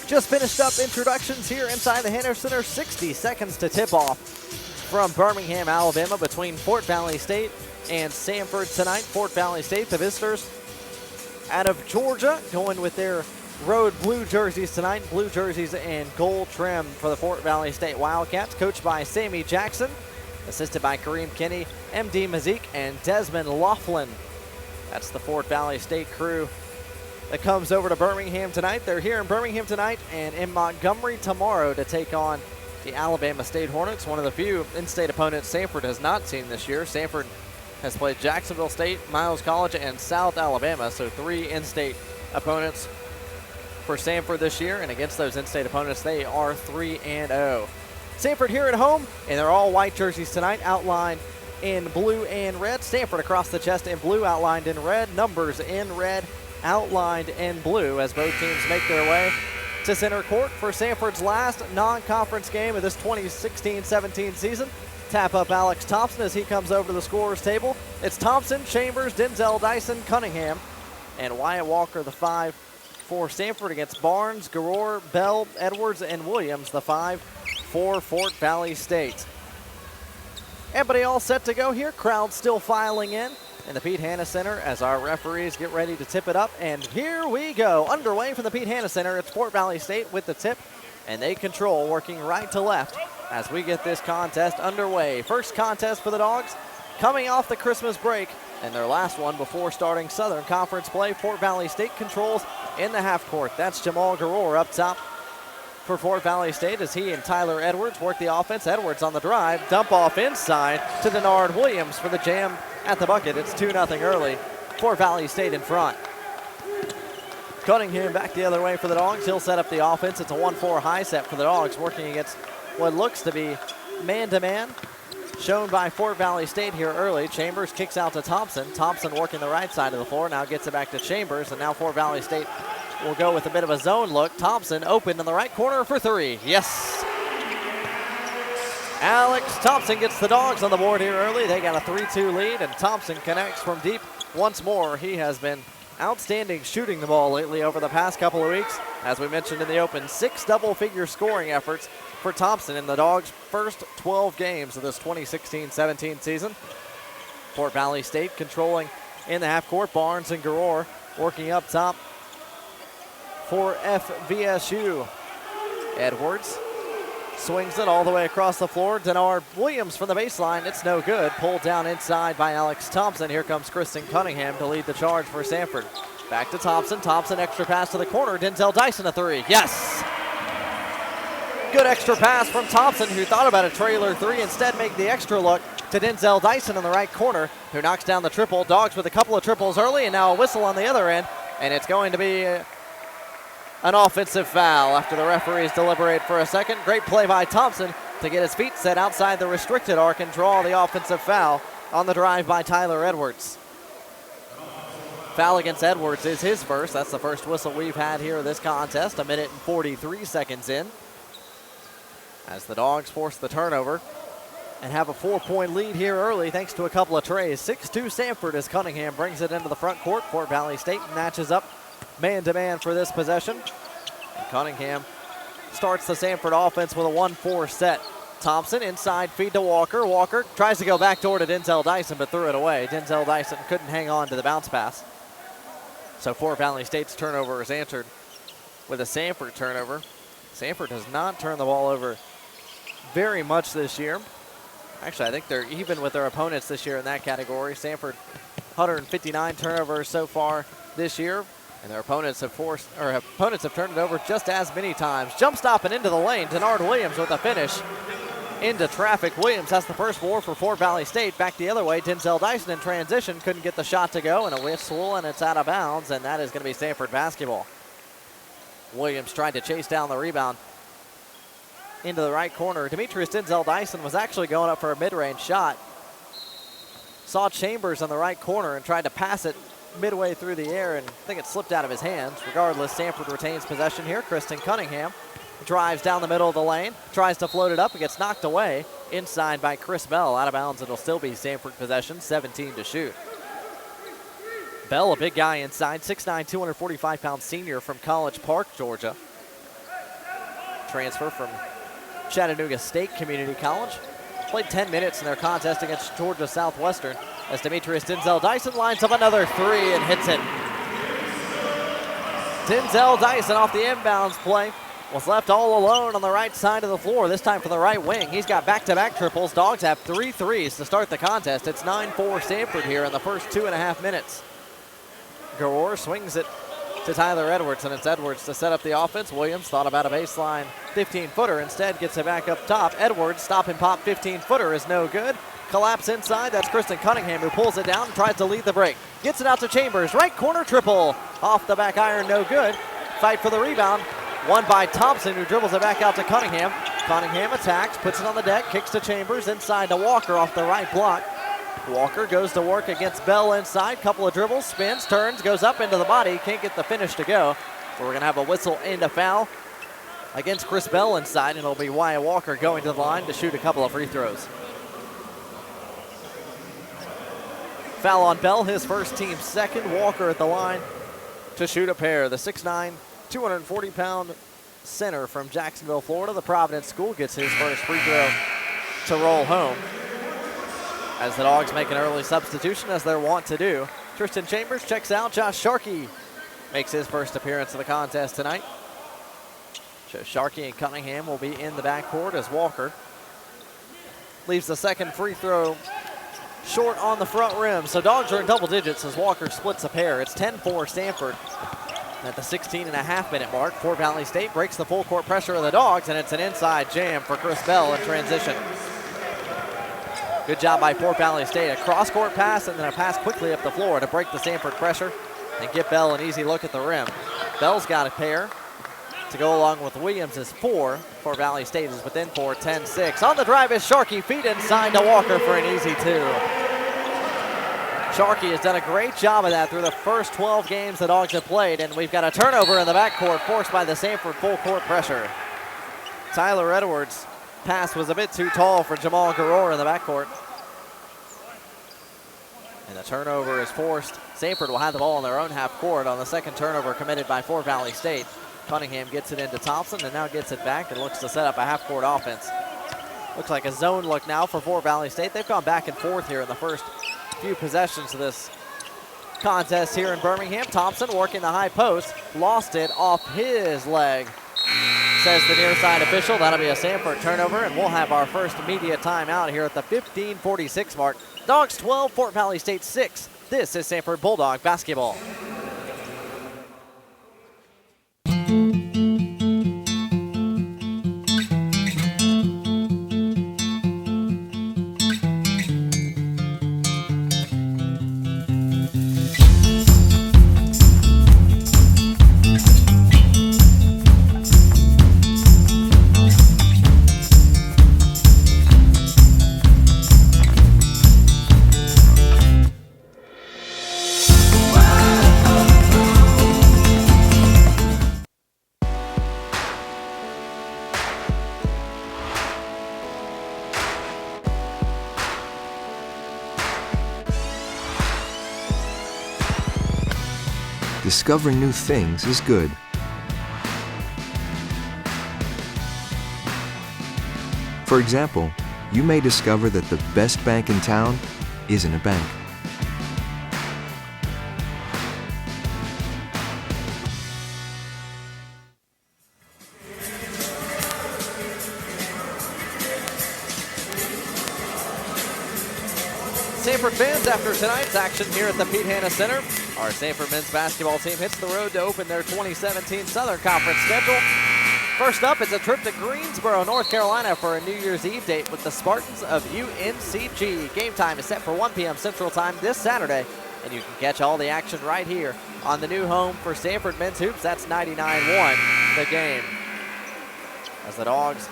Just finished up introductions here inside the Hanover Center. 60 seconds to tip off from Birmingham, Alabama, between Fort Valley State and Samford tonight. Fort Valley State, the visitors out of Georgia, going with their road blue jerseys tonight. Blue jerseys and gold trim for the Fort Valley State Wildcats, coached by Sammy Jackson, assisted by Kareem Kinney, MD Mazik, and Desmond Laughlin. That's the Fort Valley State crew that comes over to Birmingham tonight. They're here in Birmingham tonight and in Montgomery tomorrow to take on the Alabama State Hornets, one of the few in-state opponents Samford has not seen this year. Samford has played Jacksonville State, Miles College, and South Alabama, so 3 in-state opponents for Samford this year, and against those in-state opponents, they are 3-0. Samford here at home, and they're all white jerseys tonight, outlined in blue and red. Samford across the chest in blue, outlined in red. Numbers in red, outlined in blue, as both teams make their way to center court for Samford's last non-conference game of this 2016-17 season. Tap up Alex Thompson as he comes over to the scorer's table. It's Thompson, Chambers, Denzel Dyson, Cunningham, and Wyatt Walker, the 5 for Samford, against Barnes, Garor, Bell, Edwards, and Williams, the 5 for Fort Valley State. Everybody all set to go here. Crowd still filing in the Pete Hanna Center as our referees get ready to tip it up. And here we go. Underway from the Pete Hanna Center. It's Fort Valley State with the tip, and they control, working right to left as we get this contest underway. First contest for the Dogs coming off the Christmas break, and their last one before starting Southern Conference play. Fort Valley State controls in the half court. That's Jamal Garor up top for Fort Valley State as he and Tyler Edwards work the offense. Edwards on the drive, dump off inside to Denard Williams for the jam at the bucket. It's 2-0 early. Fort Valley State in front. Cunningham back the other way for the Dogs. He'll set up the offense. It's a 1-4 high set for the Dogs, working against what looks to be man-to-man, shown by Fort Valley State here early. Chambers kicks out to Thompson. Thompson working the right side of the floor, now gets it back to Chambers, and now Fort Valley State will go with a bit of a zone look. Thompson open in the right corner for 3. Yes! Alex Thompson gets the Dogs on the board here early. They got a 3-2 lead, and Thompson connects from deep once more. He has been outstanding shooting the ball lately over the past couple of weeks. As we mentioned in the open, 6 double-figure scoring efforts for Thompson in the Dogs' first 12 games of this 2016-17 season. Fort Valley State controlling in the half court. Barnes and Garor working up top for FVSU. Edwards swings it all the way across the floor. Denard Williams from the baseline. It's no good. Pulled down inside by Alex Thompson. Here comes Kristen Cunningham to lead the charge for Samford. Back to Thompson. Thompson extra pass to the corner. Denzel Dyson a 3. Yes! Good extra pass from Thompson, who thought about a trailer 3. Instead, make the extra look to Denzel Dyson in the right corner, who knocks down the triple. Dogs with a couple of triples early, and now a whistle on the other end. And it's going to be an offensive foul after the referees deliberate for a second. Great play by Thompson to get his feet set outside the restricted arc and draw the offensive foul on the drive by Tyler Edwards. Foul against Edwards is his first. That's the first whistle we've had here in this contest, 1 minute and 43 seconds in, as the Dogs force the turnover and have a 4-point lead here early thanks to a couple of trays. 6-2 Samford as Cunningham brings it into the front court. Fort Valley State matches up man-to-man for this possession. And Cunningham starts the Samford offense with a 1-4 set. Thompson inside feed to Walker. Walker tries to go backdoor to Denzel Dyson but threw it away. Denzel Dyson couldn't hang on to the bounce pass. So Fort Valley State's turnover is answered with a Samford turnover. Samford has not turned the ball over very much this year. Actually, I think they're even with their opponents this year in that category. Samford, 159 turnovers so far this year, and their opponents have turned it over just as many times. Jump stop and into the lane. Denard Williams with a finish into traffic. Williams has the first board for Fort Valley State. Back the other way, Denzel Dyson in transition couldn't get the shot to go, and a whistle, and it's out of bounds, and that is going to be Samford basketball. Williams tried to chase down the rebound into the right corner. Demetrius Denzel Dyson was actually going up for a mid-range shot. Saw Chambers on the right corner and tried to pass it midway through the air, and I think it slipped out of his hands. Regardless, Samford retains possession here. Kristen Cunningham drives down the middle of the lane, tries to float it up, and gets knocked away inside by Chris Bell. Out of bounds, it'll still be Samford possession, 17 to shoot. Bell, a big guy inside, 6'9", 245-pound senior from College Park, Georgia. Transfer from Chattanooga State Community College. Played 10 minutes in their contest against Georgia Southwestern as Demetrius Denzel Dyson lines up another three and hits it. Denzel Dyson off the inbounds play was left all alone on the right side of the floor, this time from the right wing. He's got back-to-back triples. Dogs have 3 threes to start the contest. It's 9-4 Samford here in the first 2.5 minutes. Garor swings it to Tyler Edwards, and it's Edwards to set up the offense. Williams thought about a baseline 15-footer. Instead, gets it back up top. Edwards, stop and pop 15-footer is no good. Collapse inside. That's Kristen Cunningham who pulls it down and tries to lead the break. Gets it out to Chambers. Right corner triple. Off the back iron, no good. Fight for the rebound. Won by Thompson, who dribbles it back out to Cunningham. Cunningham attacks, puts it on the deck, kicks to Chambers, inside to Walker off the right block. Walker goes to work against Bell inside. Couple of dribbles, spins, turns, goes up into the body. Can't get the finish to go. So we're going to have a whistle and a foul against Chris Bell inside, and it'll be Wyatt Walker going to the line to shoot a couple of free throws. Foul on Bell, his first, team second. Walker at the line to shoot a pair. The 6'9", 240-pound center from Jacksonville, Florida, the Providence School, gets his first free throw to roll home, as the Dogs make an early substitution, as they're wont to do. Tristan Chambers checks out. Josh Sharkey makes his first appearance of the contest tonight. So Sharkey and Cunningham will be in the backcourt as Walker leaves the second free throw short on the front rim. So Dogs are in double digits as Walker splits a pair. It's 10-4 Samford at the 16.5-minute mark. Fort Valley State breaks the full court pressure of the Dogs, and it's an inside jam for Chris Bell in transition. Good job by Fort Valley State. A cross-court pass and then a pass quickly up the floor to break the Samford pressure and get Bell an easy look at the rim. Bell's got a pair to go along with Williams' 4. Fort Valley State is within 4, 10-6. On the drive is Sharkey, feet inside to Walker for an easy 2. Sharkey has done a great job of that through the first 12 games the Dogs have played, and we've got a turnover in the backcourt forced by the Samford full court pressure. Tyler Edwards' pass was a bit too tall for Jamal Garor in the backcourt. And the turnover is forced. Samford will have the ball on their own half court on the second turnover committed by Fort Valley State. Cunningham gets it into Thompson and now gets it back and looks to set up a half-court offense. Looks like a zone look now for Fort Valley State. They've gone back and forth here in the first few possessions of this contest here in Birmingham. Thompson working the high post, lost it off his leg, says the near side official. That'll be a Samford turnover, and we'll have our first immediate timeout here at the 15:46 mark. Dogs 12, Fort Valley State 6. This is Samford Bulldog basketball. Discovering new things is good. For example, you may discover that the best bank in town isn't a bank. Samford fans, after tonight's action here at the Pete Hanna Center, our Samford men's basketball team hits the road to open their 2017 Southern Conference schedule. First up, it's a trip to Greensboro, North Carolina for a New Year's Eve date with the Spartans of UNCG. Game time is set for 1 p.m. Central Time this Saturday, and you can catch all the action right here on the new home for Samford men's hoops. That's 99.1 the game. As the Dogs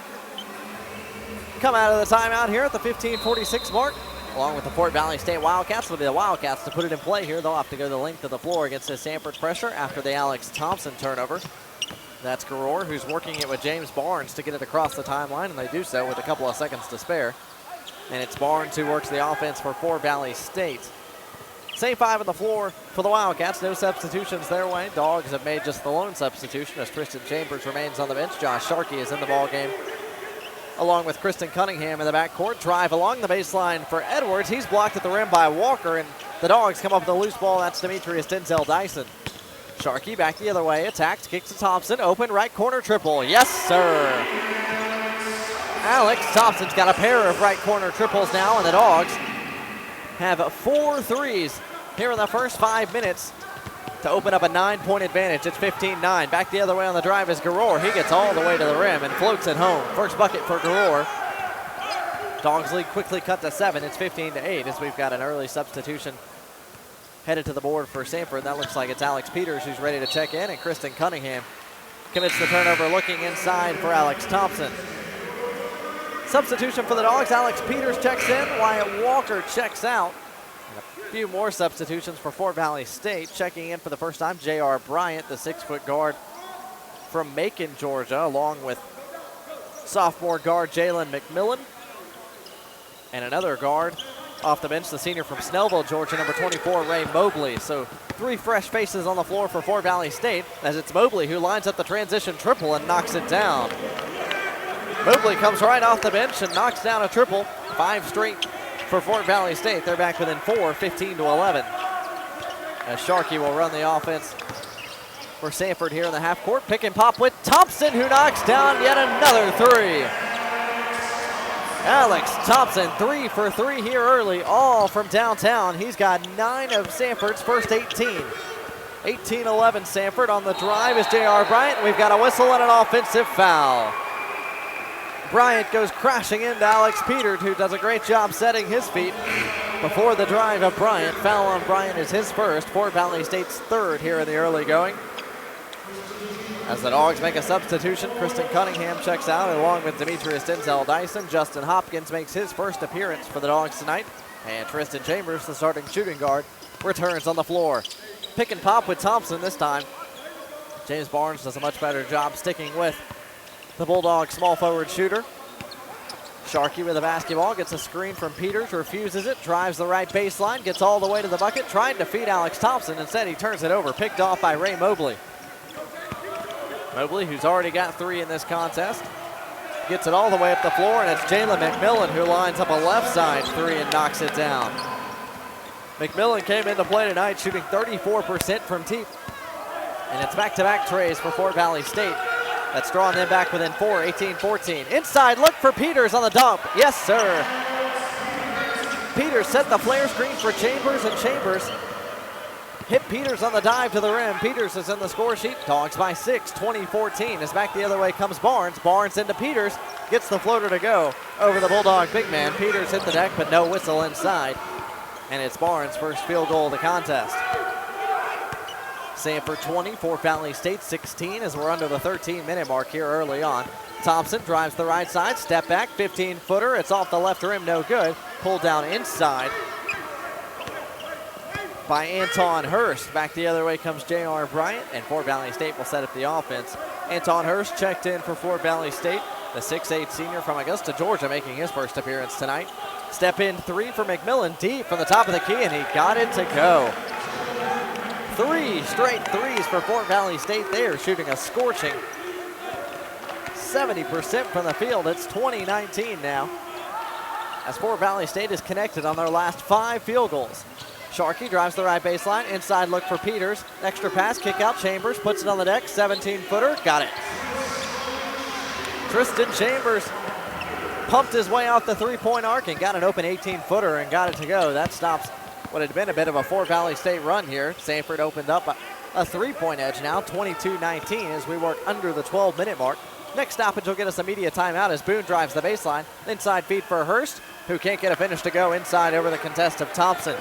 come out of the timeout here at the 15:46 mark, along with the Fort Valley State Wildcats. It'll be the Wildcats to put it in play here. They'll have to go the length of the floor against this Samford pressure after the Alex Thompson turnover. That's Garor, who's working it with James Barnes to get it across the timeline, and they do so with a couple of seconds to spare. And it's Barnes who works the offense for Fort Valley State. Same five on the floor for the Wildcats. No substitutions their way. Dogs have made just the lone substitution as Tristan Chambers remains on the bench. Josh Sharkey is in the ball game, along with Kristen Cunningham in the backcourt. Drive along the baseline for Edwards. He's blocked at the rim by Walker, and the Dogs come up with a loose ball. That's Demetrius Denzel Dyson. Sharkey back the other way, attacked, kicks to Thompson, open right corner triple. Yes, sir. Alex Thompson's got a pair of right corner triples now, and the Dogs have 4 threes here in the first 5 minutes to open up a 9-point advantage. It's 15-9. Back the other way on the drive is Garor. He gets all the way to the rim and floats it home. First bucket for Garor. Dogs lead quickly cut to 7. It's 15-8 as we've got an early substitution headed to the board for Samford. That looks like it's Alex Peters who's ready to check in, and Kristen Cunningham commits the turnover looking inside for Alex Thompson. Substitution for the Dogs. Alex Peters checks in. Wyatt Walker checks out. And a few more substitutions for Fort Valley State. Checking in for the first time, J.R. Bryant, the 6-foot guard from Macon, Georgia, along with sophomore guard Jalen McMillan. And another guard off the bench, the senior from Snellville, Georgia, number 24, Ray Mobley. So 3 fresh faces on the floor for Fort Valley State, as it's Mobley who lines up the transition triple and knocks it down. Mobley comes right off the bench and knocks down a triple. 5 straight for Fort Valley State. They're back within 4, 15-11. As Sharkey will run the offense for Samford here in the half court. Pick and pop with Thompson, who knocks down yet another 3. Alex Thompson, 3 for 3 here early, all from downtown. He's got 9 of Samford's first 18. 18-11 Samford. On the drive is J.R. Bryant. We've got a whistle and an offensive foul. Bryant goes crashing into Alex Peters, who does a great job setting his feet before the drive of Bryant. Foul on Bryant is his first. Fort Valley State's 3rd here in the early going. As the Dogs make a substitution, Kristen Cunningham checks out along with Demetrius Denzel Dyson. Justin Hopkins makes his first appearance for the Dogs tonight. And Tristan Chambers, the starting shooting guard, returns on the floor. Pick and pop with Thompson this time. James Barnes does a much better job sticking with the Bulldog small forward shooter. Sharkey with the basketball, gets a screen from Peters, refuses it, drives the right baseline, gets all the way to the bucket, trying to feed Alex Thompson. Instead, he turns it over, picked off by Ray Mobley. Mobley, who's already got 3 in this contest, gets it all the way up the floor, and it's Jalen McMillan who lines up a left side 3 and knocks it down. McMillan came into play tonight shooting 34% from deep, and it's back-to-back trays for Fort Valley State. That's drawing them back within 4, 18-14. Inside look for Peters on the dump. Yes, sir. Peters set the flare screen for Chambers, and Chambers hit Peters on the dive to the rim. Peters is in the score sheet. Dogs by 6, 20-14. As back the other way comes Barnes. Barnes into Peters. Gets the floater to go over the Bulldog big man. Peters hit the deck, but no whistle inside. And it's Barnes' first field goal of the contest. Samford 20, Fort Valley State 16 as we're under the 13-minute mark here early on. Thompson drives the right side, step back, 15-footer. It's off the left rim, no good. Pulled down inside by Anton Hurst. Back the other way comes J.R. Bryant, and Fort Valley State will set up the offense. Anton Hurst checked in for Fort Valley State, the 6'8 senior from Augusta, Georgia, making his first appearance tonight. Step in 3 for McMillan, deep from the top of the key, and he got it to go. 3 straight threes for Fort Valley State there, shooting a scorching 70% from the field. It's 20-19 now, as Fort Valley State is connected on their last 5 field goals. Sharkey drives the right baseline, inside look for Peters. Extra pass, kick out, Chambers puts it on the deck, 17-footer, got it. Tristan Chambers pumped his way off the 3-point arc and got an open 18-footer and got it to go. That stops what had been a bit of a Fort Valley State run here. Samford opened up a 3-point edge now, 22-19 as we work under the 12-minute mark. Next stoppage will get us a media timeout as Boone drives the baseline. Inside feed for Hurst, who can't get a finish to go inside over the contest of Thompson.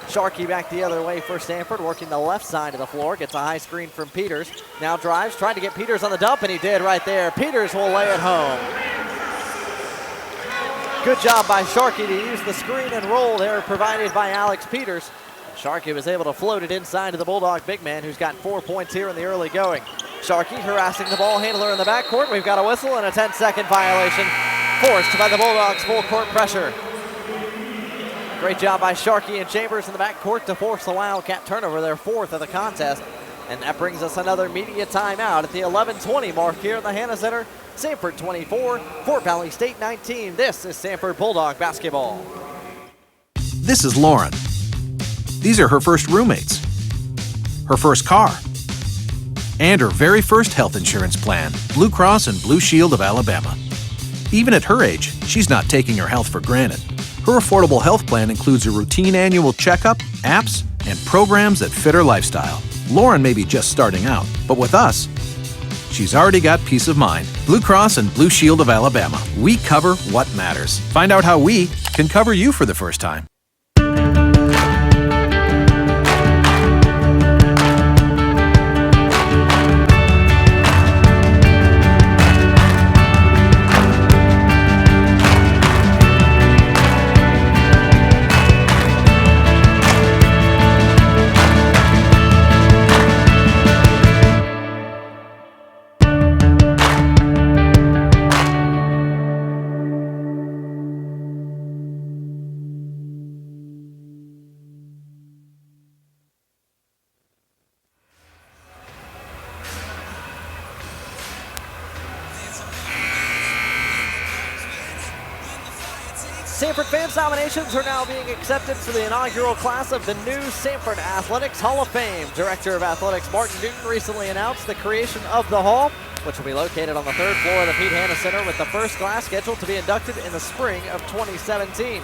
Sharkey back the other way for Samford, working the left side of the floor. Gets a high screen from Peters. Now drives, trying to get Peters on the dump, and he did right there. Peters will lay it home. Good job by Sharkey to use the screen and roll there provided by Alex Peters. Sharkey was able to float it inside to the Bulldog big man, who's got 4 points here in the early going. Sharkey harassing the ball handler in the backcourt. We've got a whistle and a 10-second violation forced by the Bulldogs' full court pressure. Great job by Sharkey and Chambers in the backcourt to force the Wildcat turnover, their 4th of the contest. And that brings us another media timeout at the 11:20 mark here in the Hanna Center. Samford 24, Fort Valley State 19. This is Samford Bulldog basketball. This is Lauren. These are her first roommates, her first car, and her very first health insurance plan, Blue Cross and Blue Shield of Alabama. Even at her age, she's not taking her health for granted. Her affordable health plan includes a routine annual checkup, apps, and programs that fit her lifestyle. Lauren may be just starting out, but with us, she's already got peace of mind. Blue Cross and Blue Shield of Alabama. We cover what matters. Find out how we can cover you for the first time. Samford fans nominations are now being accepted for the inaugural class of the new Samford Athletics Hall of Fame. Director of Athletics Martin Newton recently announced the creation of the hall, which will be located on the 3rd floor of the Pete Hanna Center, with the first class scheduled to be inducted in the spring of 2017.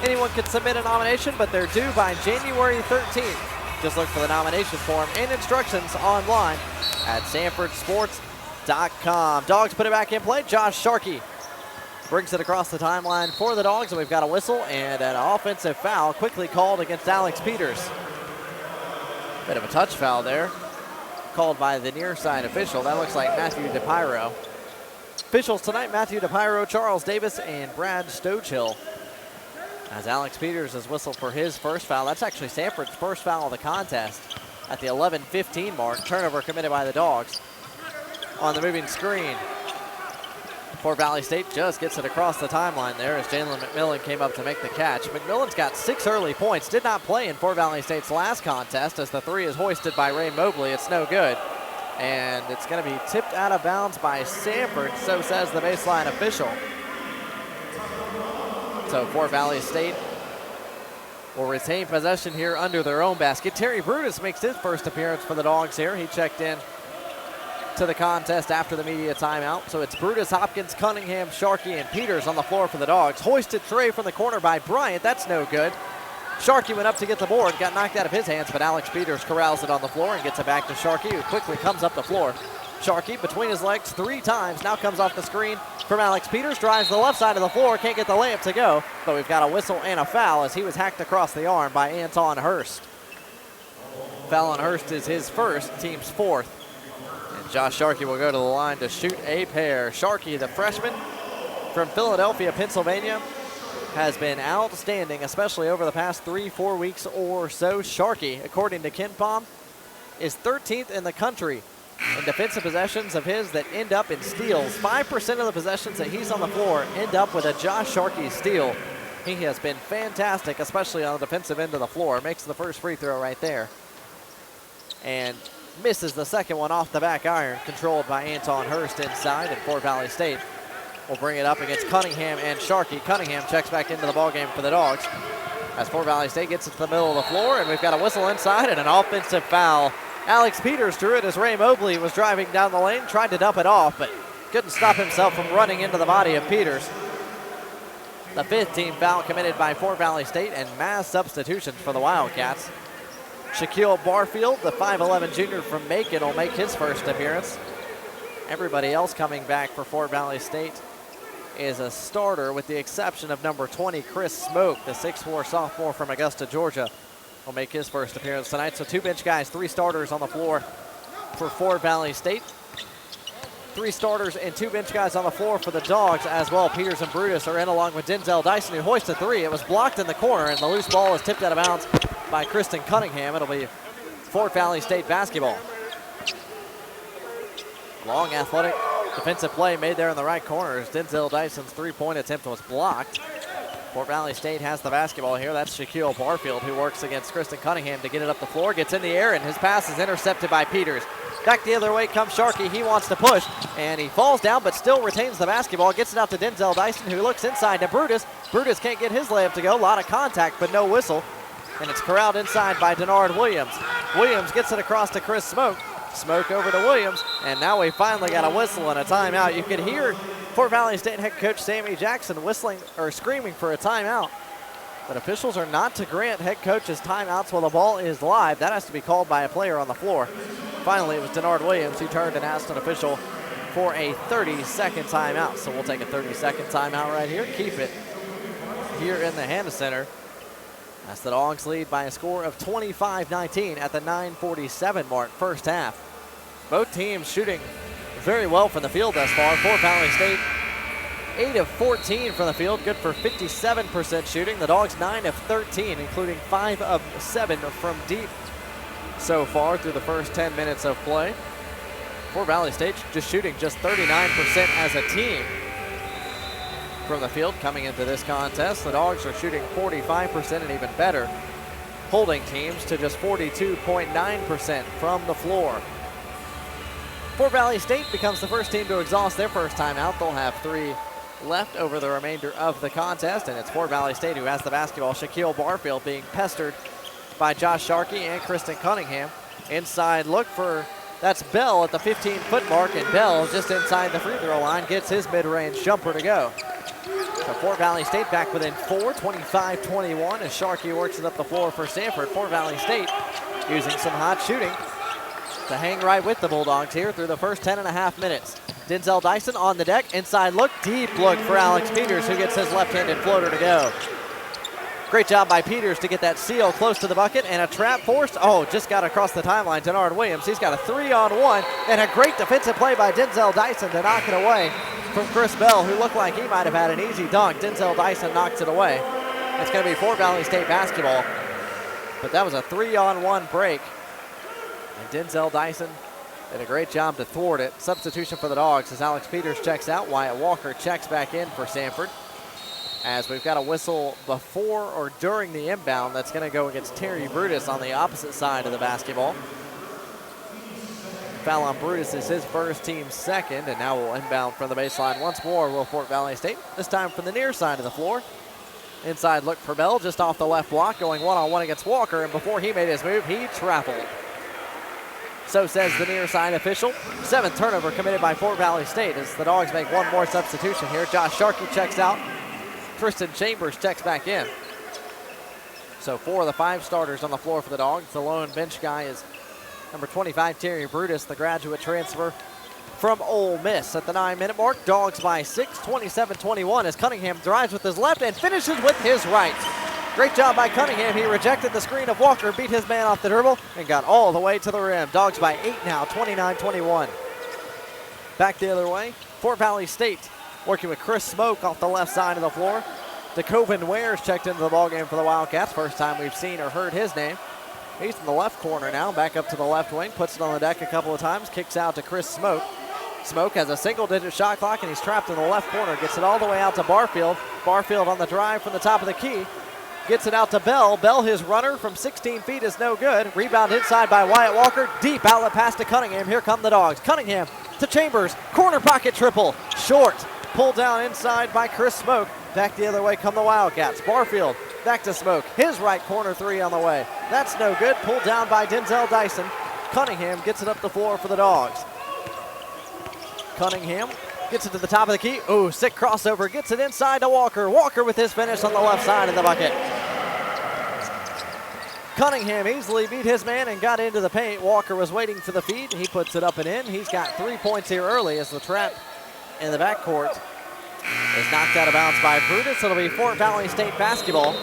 Anyone can submit a nomination, but they're due by January 13th. Just look for the nomination form and instructions online at sanfordsports.com. Dogs put it back in play. Josh Sharkey brings it across the timeline for the Dogs, and we've got a whistle and an offensive foul quickly called against Alex Peters. Bit of a touch foul there, called by the near side official. That looks like Matthew DePyro. Officials tonight, Matthew DePyro, Charles Davis, and Brad Stochill. As Alex Peters is whistled for his first foul. That's actually Samford's first foul of the contest at the 11:15 mark. Turnover committed by the Dogs on the moving screen. Fort Valley State just gets it across the timeline there as Jalen McMillan came up to make the catch. McMillan's got 6 early points. Did not play in Fort Valley State's last contest as the 3 is hoisted by Ray Mobley. It's no good. And it's going to be tipped out of bounds by Samford, so says the baseline official. So Fort Valley State will retain possession here under their own basket. Terry Brutus makes his first appearance for the Dogs here. He checked in to the contest after the media timeout. So it's Brutus, Hopkins, Cunningham, Sharkey, and Peters on the floor for the Dogs. Hoisted tray from the corner by Bryant. That's no good. Sharkey went up to get the board, got knocked out of his hands, but Alex Peters corrals it on the floor and gets it back to Sharkey, who quickly comes up the floor. Sharkey between his legs 3 times, now comes off the screen from Alex Peters, drives the left side of the floor, can't get the layup to go, but we've got a whistle and a foul as he was hacked across the arm by Anton Hurst. Foul on Hurst is his first, team's 4th. Josh Sharkey will go to the line to shoot a pair. Sharkey, the freshman from Philadelphia, Pennsylvania, has been outstanding, especially over the past 3-4 weeks or so. Sharkey, according to KenPom, is 13th in the country in defensive possessions of his that end up in steals. 5% of the possessions that he's on the floor end up with a Josh Sharkey steal. He has been fantastic, especially on the defensive end of the floor. Makes the first free throw right there. And misses the second one off the back iron, controlled by Anton Hurst inside, and Fort Valley State will bring it up against Cunningham and Sharkey. Cunningham checks back into the ballgame for the Dogs as Fort Valley State gets it to the middle of the floor, and we've got a whistle inside and an offensive foul. Alex Peters drew it as Ray Mobley was driving down the lane, tried to dump it off, but couldn't stop himself from running into the body of Peters. The 5th team foul committed by Fort Valley State, and mass substitutions for the Wildcats. Shaquille Barfield, the 5'11 junior from Macon, will make his first appearance. Everybody else coming back for Fort Valley State is a starter, with the exception of number 20, Chris Smoke, the 6'4 sophomore from Augusta, Georgia. will make his first appearance tonight. So 2 bench guys, 3 starters on the floor for Fort Valley State. 3 starters and 2 bench guys on the floor for the Dogs as well. Peters and Brutus are in along with Denzel Dyson, who hoists a 3. It was blocked in the corner, and the loose ball is tipped out of bounds by Kristen Cunningham. It'll be Fort Valley State basketball. Long athletic defensive play made there in the right corner as Denzel Dyson's 3-point attempt was blocked. Fort Valley State has the basketball here. That's Shaquille Barfield, who works against Kristen Cunningham to get it up the floor. Gets in the air, and his pass is intercepted by Peters. Back the other way comes Sharkey. He wants to push, and he falls down but still retains the basketball. Gets it out to Denzel Dyson, who looks inside to Brutus. Brutus can't get his layup to go. A lot of contact, but no whistle. And it's corralled inside by Denard Williams. Williams gets it across to Chris Smoke. Smoke over to Williams, and now we finally got a whistle and a timeout. You could hear Fort Valley State head coach Sammy Jackson whistling or screaming for a timeout. But officials are not to grant head coaches timeouts while the ball is live. That has to be called by a player on the floor. Finally, it was Denard Williams who turned and asked an official for a 30-second timeout. So we'll take a 30-second timeout right here. Keep it here in the Hanna Center. As the Dogs lead by a score of 25-19 at the 9:47 mark, first half. Both teams shooting very well from the field thus far. Fort Valley State, 8 of 14 from the field, good for 57% shooting. The Dogs 9 of 13, including 5 of 7 from deep so far through the first 10 minutes of play. Fort Valley State just shooting just 39% as a team from the field coming into this contest. The Dogs are shooting 45% and even better, holding teams to just 42.9% from the floor. Fort Valley State becomes the first team to exhaust their first timeout. They'll have 3 left over the remainder of the contest, and it's Fort Valley State who has the basketball. Shaquille Barfield being pestered by Josh Sharkey and Kristen Cunningham. Inside look for, that's Bell at the 15-foot mark, and Bell just inside the free throw line gets his mid-range jumper to go. So Fort Valley State back within 4, 25-21 as Sharkey works it up the floor for Samford. Fort Valley State using some hot shooting to hang right with the Bulldogs here through the first 10.5 minutes. Denzel Dyson on the deck, inside look, deep look for Alex Peters, who gets his left-handed floater to go. Great job by Peters to get that seal close to the bucket, and a trap forced. Oh, just got across the timeline. Denard Williams, he's got a 3-on-1, and a great defensive play by Denzel Dyson to knock it away from Chris Bell, who looked like he might have had an easy dunk. Denzel Dyson knocks it away. It's going to be Fort Valley State basketball, but that was a 3-on-1 break, and Denzel Dyson did a great job to thwart it. Substitution for the Dogs as Alex Peters checks out. Wyatt Walker checks back in for Samford, as we've got a whistle before or during the inbound that's going to go against Terry Brutus on the opposite side of the basketball. Foul on Brutus is his first, team's second, and now we'll inbound from the baseline once more will Fort Valley State, this time from the near side of the floor. Inside look for Bell, just off the left block, going one-on-one against Walker, and before he made his move, he traveled. So says the near side official. 7th turnover committed by Fort Valley State as the Dogs make one more substitution here. Josh Sharkey checks out. Tristan Chambers checks back in. So 4 of the 5 starters on the floor for the Dogs. The lone bench guy is number 25, Terry Brutus, the graduate transfer from Ole Miss. At the 9-minute mark, Dogs by 6, 27-21 as Cunningham drives with his left and finishes with his right. Great job by Cunningham. He rejected the screen of Walker, beat his man off the dribble, and got all the way to the rim. Dogs by 8 now, 29-21. Back the other way, Fort Valley State working with Chris Smoke off the left side of the floor. DeCoven Wares checked into the ballgame for the Wildcats. First time we've seen or heard his name. He's in the left corner now, back up to the left wing, puts it on the deck a couple of times, kicks out to Chris Smoke. Smoke has a single-digit shot clock, and he's trapped in the left corner. Gets it all the way out to Barfield. Barfield on the drive from the top of the key. Gets it out to Bell. Bell, his runner from 16 feet is no good. Rebound inside by Wyatt Walker. Deep outlet pass to Cunningham. Here come the Dogs. Cunningham to Chambers. Corner pocket triple. Short. Pulled down inside by Chris Smoke. Back the other way come the Wildcats. Barfield back to Smoke. His right corner 3 on the way. That's no good. Pulled down by Denzel Dyson. Cunningham gets it up the floor for the Dogs. Cunningham gets it to the top of the key. Oh, sick crossover. Gets it inside to Walker. Walker with his finish on the left side of the bucket. Cunningham easily beat his man and got into the paint. Walker was waiting for the feed. He puts it up and in. He's got 3 points here early as the trap in the backcourt is knocked out of bounds by Brutus. It'll be Fort Valley State basketball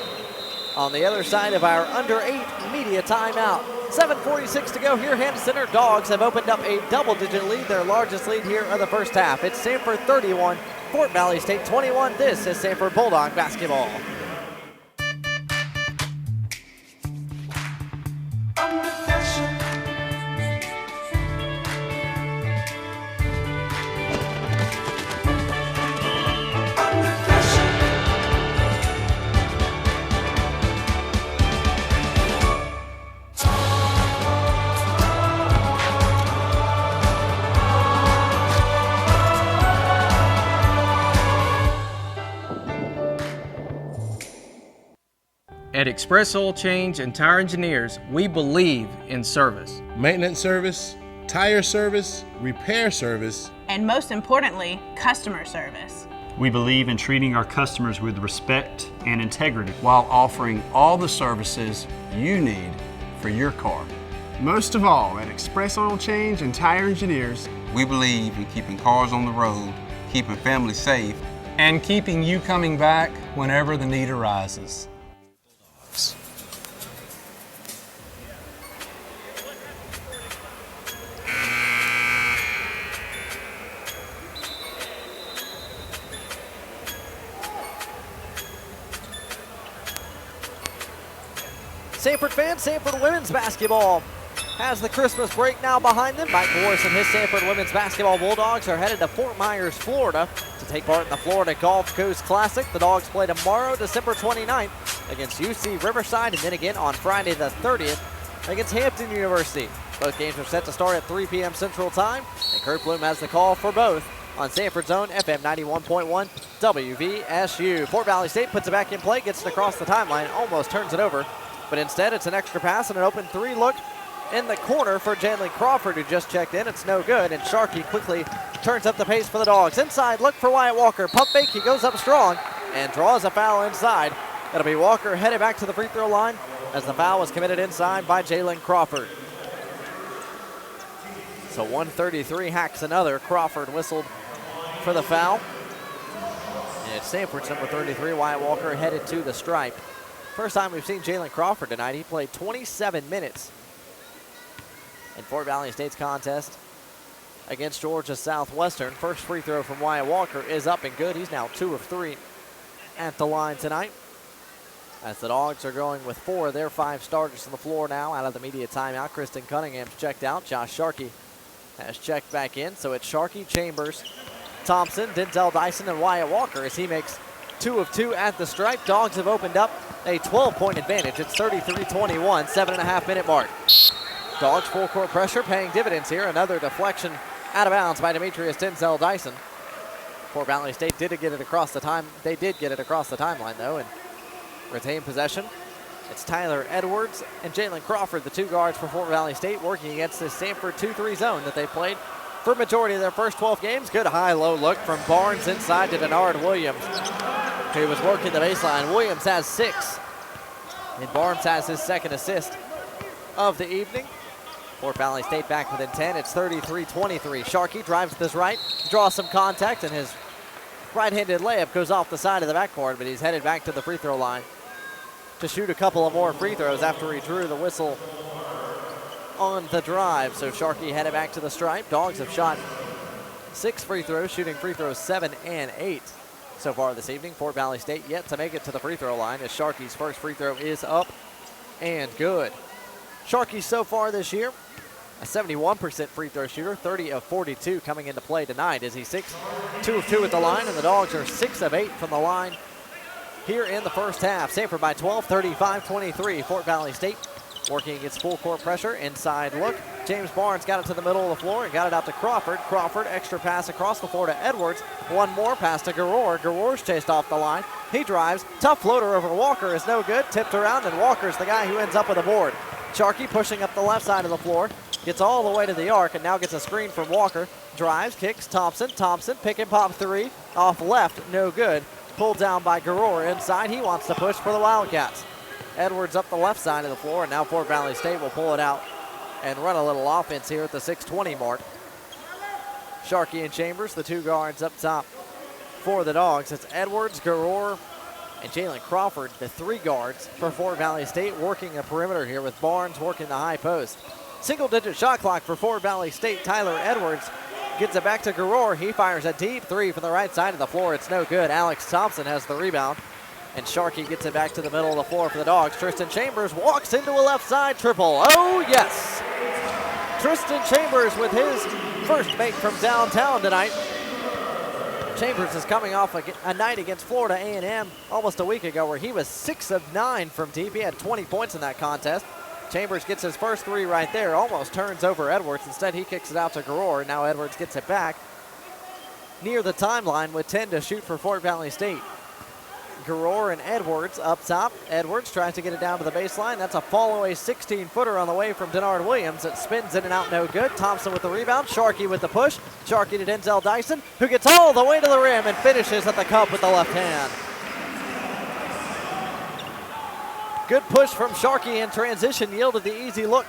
on the other side of our under 8 media timeout. 7:46 to go here. Hampton Center Dogs have opened up a double-digit lead, their largest lead here of the first half. It's Samford 31, Fort Valley State 21. This is Samford Bulldog basketball. At Express Oil Change and Tire Engineers, we believe in service. Maintenance service, tire service, repair service, and most importantly, customer service. We believe in treating our customers with respect and integrity while offering all the services you need for your car. Most of all, at Express Oil Change and Tire Engineers, we believe in keeping cars on the road, keeping families safe, and keeping you coming back whenever the need arises. Samford fans, Samford women's basketball has the Christmas break now behind them. Mike Morris and his Samford women's basketball Bulldogs are headed to Fort Myers, Florida to take part in the Florida Gulf Coast Classic. The Dogs play tomorrow, December 29th against UC Riverside, and then again on Friday the 30th against Hampton University. Both games are set to start at 3 p.m. Central Time, and Kurt Bloom has the call for both on Samford's own FM 91.1 WVSU. Fort Valley State puts it back in play, gets it across the timeline, almost turns it over. But instead, it's an extra pass and an open three look in the corner for Jalen Crawford, who just checked in. It's no good, and Sharkey quickly turns up the pace for the Dogs. Inside, look for Wyatt Walker. Pump fake, he goes up strong and draws a foul inside. It'll be Walker headed back to the free throw line as the foul was committed inside by Jalen Crawford. So 133 hacks another. Crawford whistled for the foul. And it's Samford's number 33, Wyatt Walker, headed to the stripe. First time we've seen Jalen Crawford tonight. He played 27 minutes in Fort Valley State's contest against Georgia Southwestern. First free throw from Wyatt Walker is up and good. He's now 2 of 3 at the line tonight, as the Dogs are going with 4 of their 5 starters on the floor now out of the media timeout. Kristen Cunningham's checked out. Josh Sharkey has checked back in. So it's Sharkey, Chambers, Thompson, Denzel Dyson, and Wyatt Walker as he makes 2 of 2 at the stripe. Dogs have opened up a 12-point advantage. It's 33-21, 7.5-minute mark. Dogs full court pressure paying dividends here. Another deflection out of bounds by Demetrius Denzel Dyson. Fort Valley State did get it across the time. They did get it across the timeline though and retain possession. It's Tyler Edwards and Jalen Crawford, the 2 guards for Fort Valley State, working against this Samford 2-3 zone that they played for majority of their first 12 games. Good high-low look from Barnes inside to Denard Williams, who was working the baseline. Williams has 6, and Barnes has his second assist of the evening. Fort Valley State back within 10. It's 33-23. Sharkey drives to his right, draws some contact, and his right-handed layup goes off the side of the backboard, but he's headed back to the free throw line to shoot a couple of more free throws after he drew the whistle on the drive. So Sharkey headed back to the stripe. Dogs have shot 6 free throws, shooting free throws 7 and 8 so far this evening. Fort Valley State yet to make it to the free throw line as Sharkey's first free throw is up and good. Sharkey so far this year, a 71% free throw shooter, 30 of 42 coming into play tonight as he's 2 of 2 at the line, and the Dogs are 6 of 8 from the line here in the first half. Samford by 12, 35-23. Fort Valley State working against full court pressure. Inside look. James Barnes got it to the middle of the floor and got it out to Crawford. Crawford, extra pass across the floor to Edwards. One more pass to Garor. Garor's chased off the line. He drives. Tough floater over Walker is no good. Tipped around, and Walker's the guy who ends up with a board. Sharkey pushing up the left side of the floor. Gets all the way to the arc and now gets a screen from Walker. Drives, kicks, Thompson. Thompson, pick and pop 3. Off left, no good. Pulled down by Garor inside. He wants to push for the Wildcats. Edwards up the left side of the floor, and now Fort Valley State will pull it out and run a little offense here at the 6:20 mark. Sharkey and Chambers, the 2 guards up top for the Dogs. It's Edwards, Garor, and Jalen Crawford, the 3 guards for Fort Valley State, working the perimeter here with Barnes working the high post. Single-digit shot clock for Fort Valley State. Tyler Edwards gets it back to Garor. He fires a deep 3 from the right side of the floor. It's no good. Alex Thompson has the rebound. And Sharkey gets it back to the middle of the floor for the Dogs. Tristan Chambers walks into a left side triple. Oh, yes. Tristan Chambers with his first make from downtown tonight. Chambers is coming off a night against Florida A&M almost a week ago where he was 6 of 9 from deep. He had 20 points in that contest. Chambers gets his first 3 right there, almost turns over Edwards. Instead, he kicks it out to Garor. Now Edwards gets it back near the timeline with 10 to shoot for Fort Valley State. Garor and Edwards up top. Edwards tries to get it down to the baseline. That's a fall-away 16-footer on the way from Denard Williams. It spins in and out, no good. Thompson with the rebound. Sharkey with the push. Sharkey to Denzel Dyson, who gets all the way to the rim and finishes at the cup with the left hand. Good push from Sharkey in transition, yielded the easy look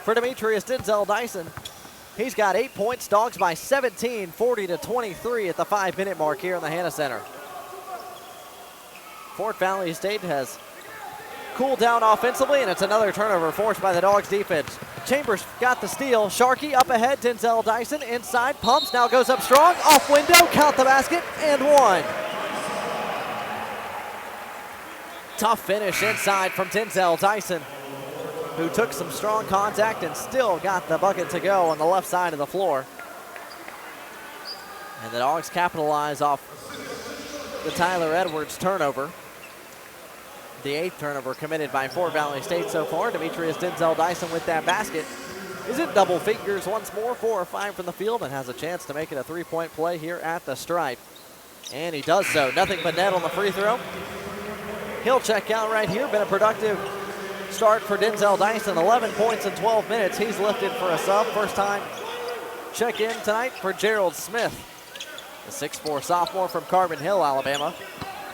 for Demetrius Denzel Dyson. He's got 8 points. Dogs by 17, 40-23 at the 5-minute mark here in the Hannah Center. Fort Valley State has cooled down offensively, and it's another turnover forced by the Dogs defense. Chambers got the steal. Sharkey up ahead. Denzel Dyson inside. Pumps. Now goes up strong. Off window. Count the basket. And 1. Tough finish inside from Denzel Dyson, who took some strong contact and still got the bucket to go on the left side of the floor. And the Dogs capitalize off the Tyler Edwards turnover. The 8th turnover committed by Fort Valley State so far. Demetrius Denzel Dyson with that basket is in double figures once more, 4 or 5 from the field, and has a chance to make it a 3-point play here at the stripe. And he does so. Nothing but net on the free throw. He'll check out right here. Been a productive start for Denzel Dyson. 11 points in 12 minutes. He's lifted for a sub. First time check in tonight for Gerald Smith, the 6'4 sophomore from Carbon Hill, Alabama.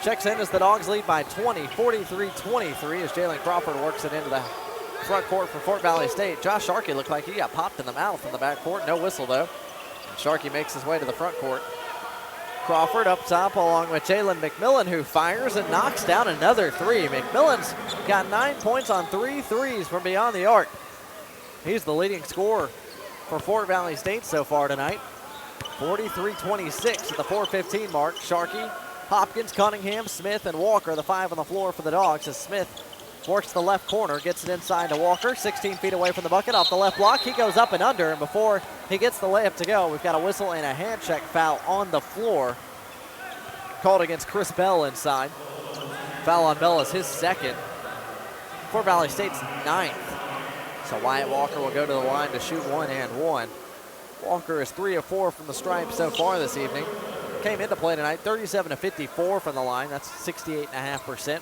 Checks in as the Dogs lead by 20, 43-23 as Jalen Crawford works it into the front court for Fort Valley State. Josh Sharkey looked like he got popped in the mouth in the back court. No whistle though. Sharkey makes his way to the front court. Crawford up top along with Jalen McMillan, who fires and knocks down another 3. McMillan's got 9 points on 3 threes from beyond the arc. He's the leading scorer for Fort Valley State so far tonight. 43-26 at the 4:15 mark. Sharkey, Hopkins, Cunningham, Smith, and Walker, the 5 on the floor for the Dogs, as Smith works the left corner, gets it inside to Walker, 16 feet away from the bucket, off the left block. He goes up and under, and before he gets the layup to go, we've got a whistle and a hand check foul on the floor called against Chris Bell inside. Foul on Bell is his 2nd. Fort Valley State's 9th. So Wyatt Walker will go to the line to shoot 1 and 1. Walker is 3 of 4 from the stripe so far this evening. Came into play tonight, 37-54 from the line. That's 68.5%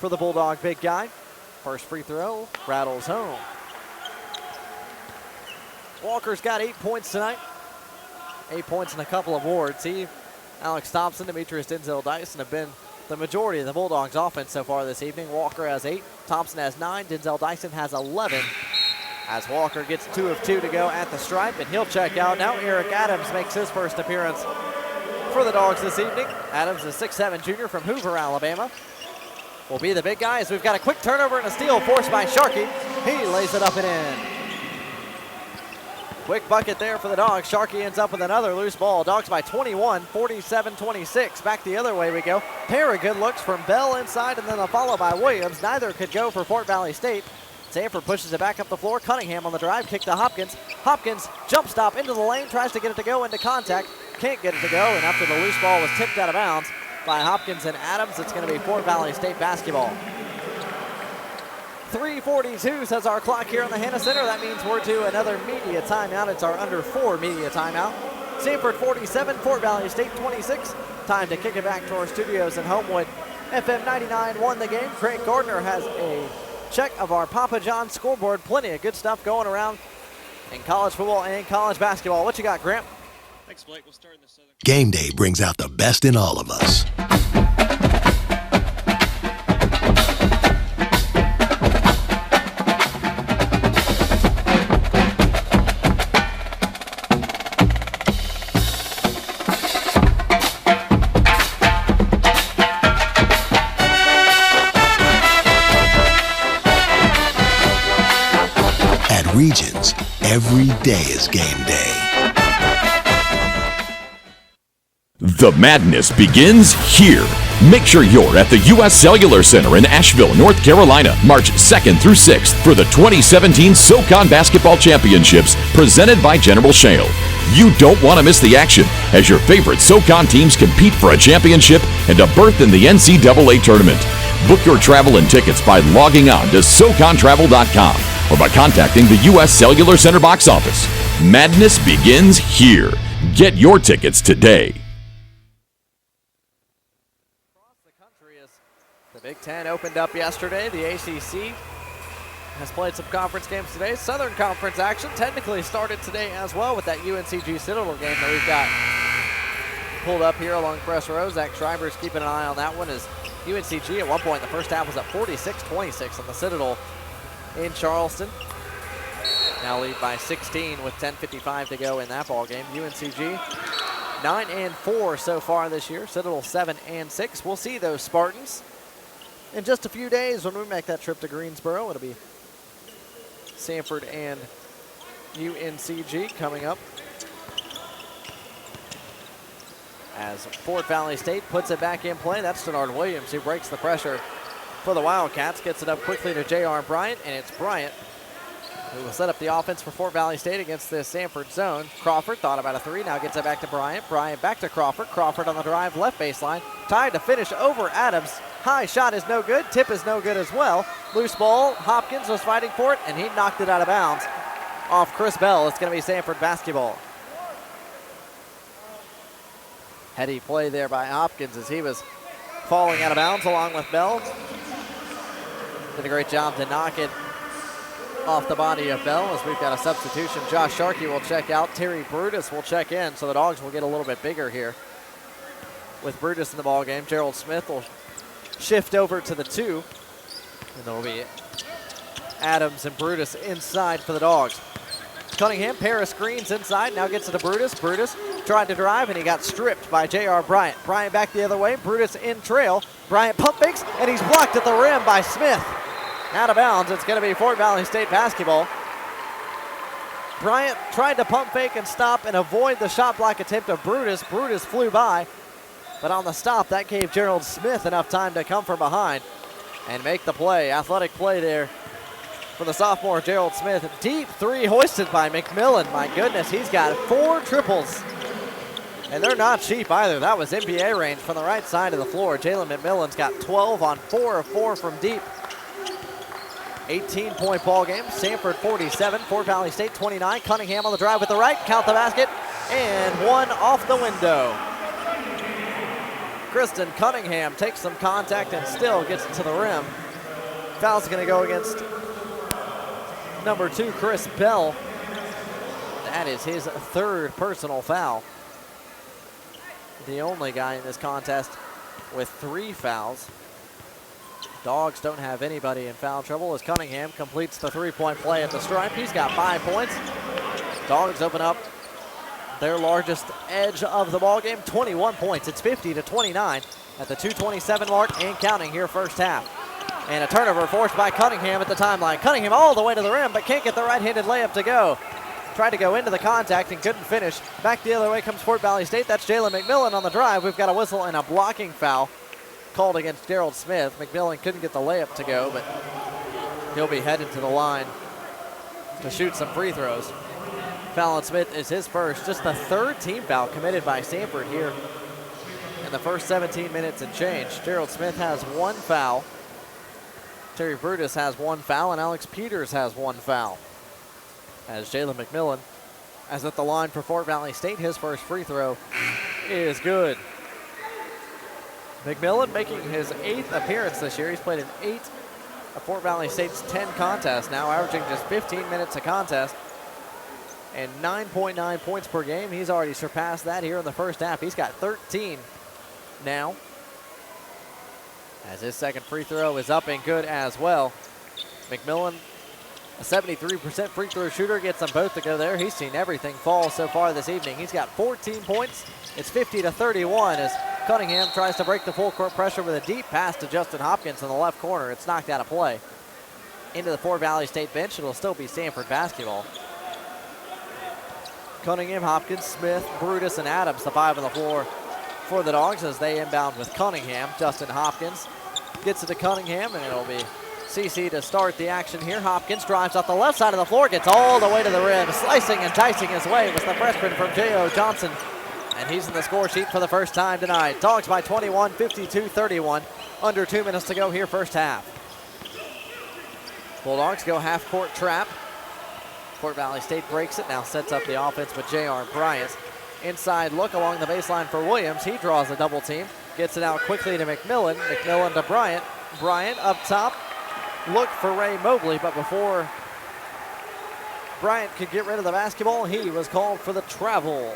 for the Bulldog big guy. First free throw rattles home. Walker's got 8 points tonight. 8 points and a couple of boards. He, Alex Thompson, Demetrius Denzel Dyson have been the majority of the Bulldogs offense so far this evening. Walker has 8, Thompson has 9, Denzel Dyson has 11. As Walker gets 2 of 2 to go at the stripe, and he'll check out. Now Eric Adams makes his first appearance for the Dogs this evening. Adams, a 6'7 junior from Hoover, Alabama, will be the big guy as we've got a quick turnover and a steal forced by Sharkey. He lays it up and in. Quick bucket there for the Dogs. Sharkey ends up with another loose ball. Dogs by 21, 47-26. Back the other way we go. Pair of good looks from Bell inside and then a follow by Williams. Neither could go for Fort Valley State. Samford pushes it back up the floor. Cunningham on the drive, kick to Hopkins. Hopkins jump stop into the lane, tries to get it to go into contact. Can't get it to go, and after the loose ball was tipped out of bounds by Hopkins and Adams, it's going to be Fort Valley State basketball. 3:42 says our clock here in the Hannah Center. That means we're to another media timeout. It's our under 4 media timeout. Samford 47, Fort Valley State 26. Time to kick it back to our studios in Homewood. FM 99 won the game. Craig Gardner has a check of our Papa John's scoreboard. Plenty of good stuff going around in college football and college basketball. What you got, Grant? Thanks, Blake. We'll start in the Southern. Game day brings out the best in all of us. Regions, every day is game day. The madness begins here. Make sure you're at the U.S. Cellular Center in Asheville, North Carolina, March 2nd through 6th for the 2017 SoCon Basketball Championships presented by General Shale. You don't want to miss the action as your favorite SoCon teams compete for a championship and a berth in the NCAA tournament. Book your travel and tickets by logging on to SoConTravel.com or by contacting the U.S. Cellular Center box office. Madness begins here. Get your tickets today. The Big Ten opened up yesterday. The ACC has played some conference games today. Southern Conference action technically started today as well with that UNCG Citadel game that we've got pulled up here along press row. Zach Schreiber's keeping an eye on that one as UNCG at one point in the first half was up 46-26 on the Citadel in Charleston. Now lead by 16 with 10:55 to go in that ball game. UNCG 9-4 so far this year. Citadel 7-6. We'll see those Spartans in just a few days when we make that trip to Greensboro. It'll be Samford and UNCG coming up as Fort Valley State puts it back in play. That's Denard Williams who breaks the pressure for the Wildcats, gets it up quickly to J.R. Bryant, and it's Bryant who will set up the offense for Fort Valley State against this Samford zone. Crawford thought about a three, now gets it back to Bryant. Bryant back to Crawford. Crawford on the drive, left baseline, tied to finish over Adams. High shot is no good, tip is no good as well. Loose ball, Hopkins was fighting for it, and he knocked it out of bounds off Chris Bell. It's going to be Samford basketball. Heady play there by Hopkins as he was falling out of bounds along with Bell. Did a great job to knock it off the body of Bell as we've got a substitution. Josh Sharkey will check out. Terry Brutus will check in, so the Dogs will get a little bit bigger here with Brutus in the ball game. Gerald Smith will shift over to the 2, and there will be Adams and Brutus inside for the Dogs. Cunningham, pair of screens inside, now gets it to Brutus. Brutus tried to drive, and he got stripped by J.R. Bryant. Bryant back the other way, Brutus in trail. Bryant pump fakes, and he's blocked at the rim by Smith. Out of bounds, it's going to be Fort Valley State basketball. Bryant tried to pump fake and stop and avoid the shot block attempt of Brutus. Brutus flew by, but on the stop, that gave Gerald Smith enough time to come from behind and make the play. Athletic play there for the sophomore Gerald Smith. Deep three hoisted by McMillan. My goodness, he's got 4 triples. And they're not cheap either. That was NBA range from the right side of the floor. Jalen McMillan's got 12 on 4 of 4 from deep. 18-point ball game. Samford 47, Fort Valley State 29. Cunningham on the drive with the right, count the basket, and one off the window. Kristen Cunningham takes some contact and still gets to the rim. Foul's going to go against number 2, Chris Bell. That is his 3rd personal foul. The only guy in this contest with 3 fouls. Dogs don't have anybody in foul trouble as Cunningham completes the 3-point play at the stripe. He's got 5 points. Dogs open up their largest edge of the ball game, 21 points. It's 50-29 at the 2:27 mark and counting here first half. And a turnover forced by Cunningham at the timeline. Cunningham all the way to the rim, but can't get the right-handed layup to go. Tried to go into the contact and couldn't finish. Back the other way comes Fort Valley State. That's Jalen McMillan on the drive. We've got a whistle and a blocking foul called against Gerald Smith. McMillan couldn't get the layup to go, but he'll be headed to the line to shoot some free throws. Fallon Smith is his first, just the 3rd team foul committed by Samford here in the first 17 minutes and change. Gerald Smith has 1 foul. Terry Brutus has 1 foul, and Alex Peters has 1 foul. As Jalen McMillan is at the line for Fort Valley State, his first free throw is good. McMillan making his 8th appearance this year. He's played in 8 of Fort Valley State's 10 contests now, averaging just 15 minutes a contest and 9.9 points per game. He's already surpassed that here in the first half. He's got 13 now, as his 2nd free throw is up and good as well. McMillan, a 73% free throw shooter, gets them both to go there. He's seen everything fall so far this evening. He's got 14 points. It's 50-31 as Cunningham tries to break the full court pressure with a deep pass to Justin Hopkins in the left corner. It's knocked out of play. into the Fort Valley State bench. It'll still be Samford basketball. Cunningham, Hopkins, Smith, Brutus, and Adams, the 5 on the floor for the Dogs as they inbound with Cunningham. Justin Hopkins gets it to Cunningham, and it'll be CC to start the action here. Hopkins drives off the left side of the floor, gets all the way to the rim. Slicing and dicing his way was the freshman from J.O. Johnson, and he's in the score sheet for the first time tonight. Dogs by 21, 52-31. Under 2 minutes to go here, first half. Bulldogs go half-court trap. Fort Valley State breaks it, now sets up the offense with J.R. Bryant. Inside look along the baseline for Williams. He draws a double team, gets it out quickly to McMillan. McMillan to Bryant. Bryant up top. Look for Ray Mobley, but before Bryant could get rid of the basketball, he was called for the travel.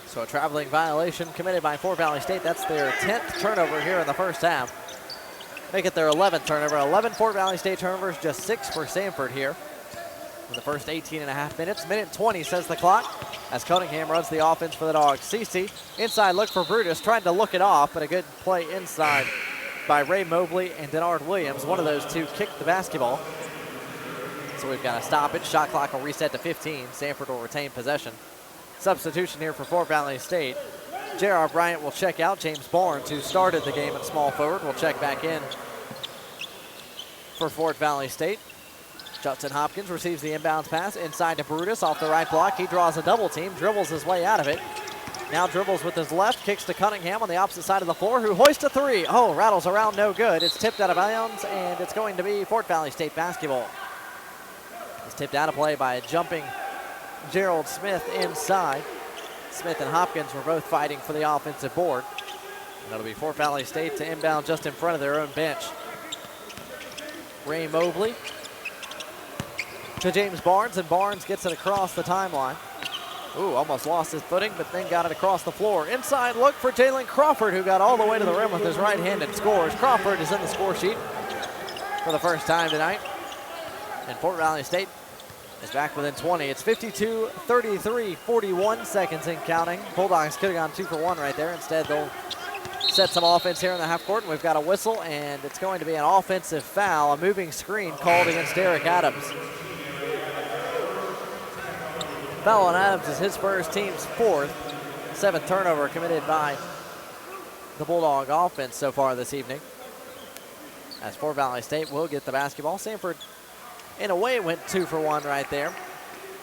So a traveling violation committed by Fort Valley State. That's their 10th turnover here in the first half. Make it their 11th turnover. 11 Fort Valley State turnovers, just 6 for Samford here in the first 18 and a half minutes. Minute 20 says the clock as Cunningham runs the offense for the Dogs. CC inside look for Brutus, trying to look it off, but a good play inside by Ray Mobley and Denard Williams. One of those two kicked the basketball. So we've got to stop it. Shot clock will reset to 15. Samford will retain possession. Substitution here for Fort Valley State. J.R. Bryant will check out. James Barnes, who started the game at small forward, will check back in for Fort Valley State. Justin Hopkins receives the inbounds pass inside to Brutus off the right block. He draws a double team, dribbles his way out of it. Now dribbles with his left, kicks to Cunningham on the opposite side of the floor, who hoists a three. Oh, rattles around, no good. It's tipped out of bounds, and it's going to be Fort Valley State basketball. It's tipped out of play by a jumping Gerald Smith inside. Smith and Hopkins were both fighting for the offensive board. And it'll be Fort Valley State to inbound just in front of their own bench. Ray Mobley to James Barnes, and Barnes gets it across the timeline. Ooh, almost lost his footing, but then got it across the floor. Inside look for Jalen Crawford, who got all the way to the rim with his right hand and scores. Crawford is in the score sheet for the first time tonight. And Fort Valley State is back within 20. It's 52-33, 41 seconds in counting. Bulldogs could have gone 2 for 1 right there. Instead, they'll set some offense here in the half court, and we've got a whistle, and it's going to be an offensive foul, a moving screen called against Derek Adams. Foul on Adams is his first, team's 4th. 7th turnover committed by the Bulldog offense so far this evening. As Fort Valley State will get the basketball. Samford, in a way, went 2 for 1 right there.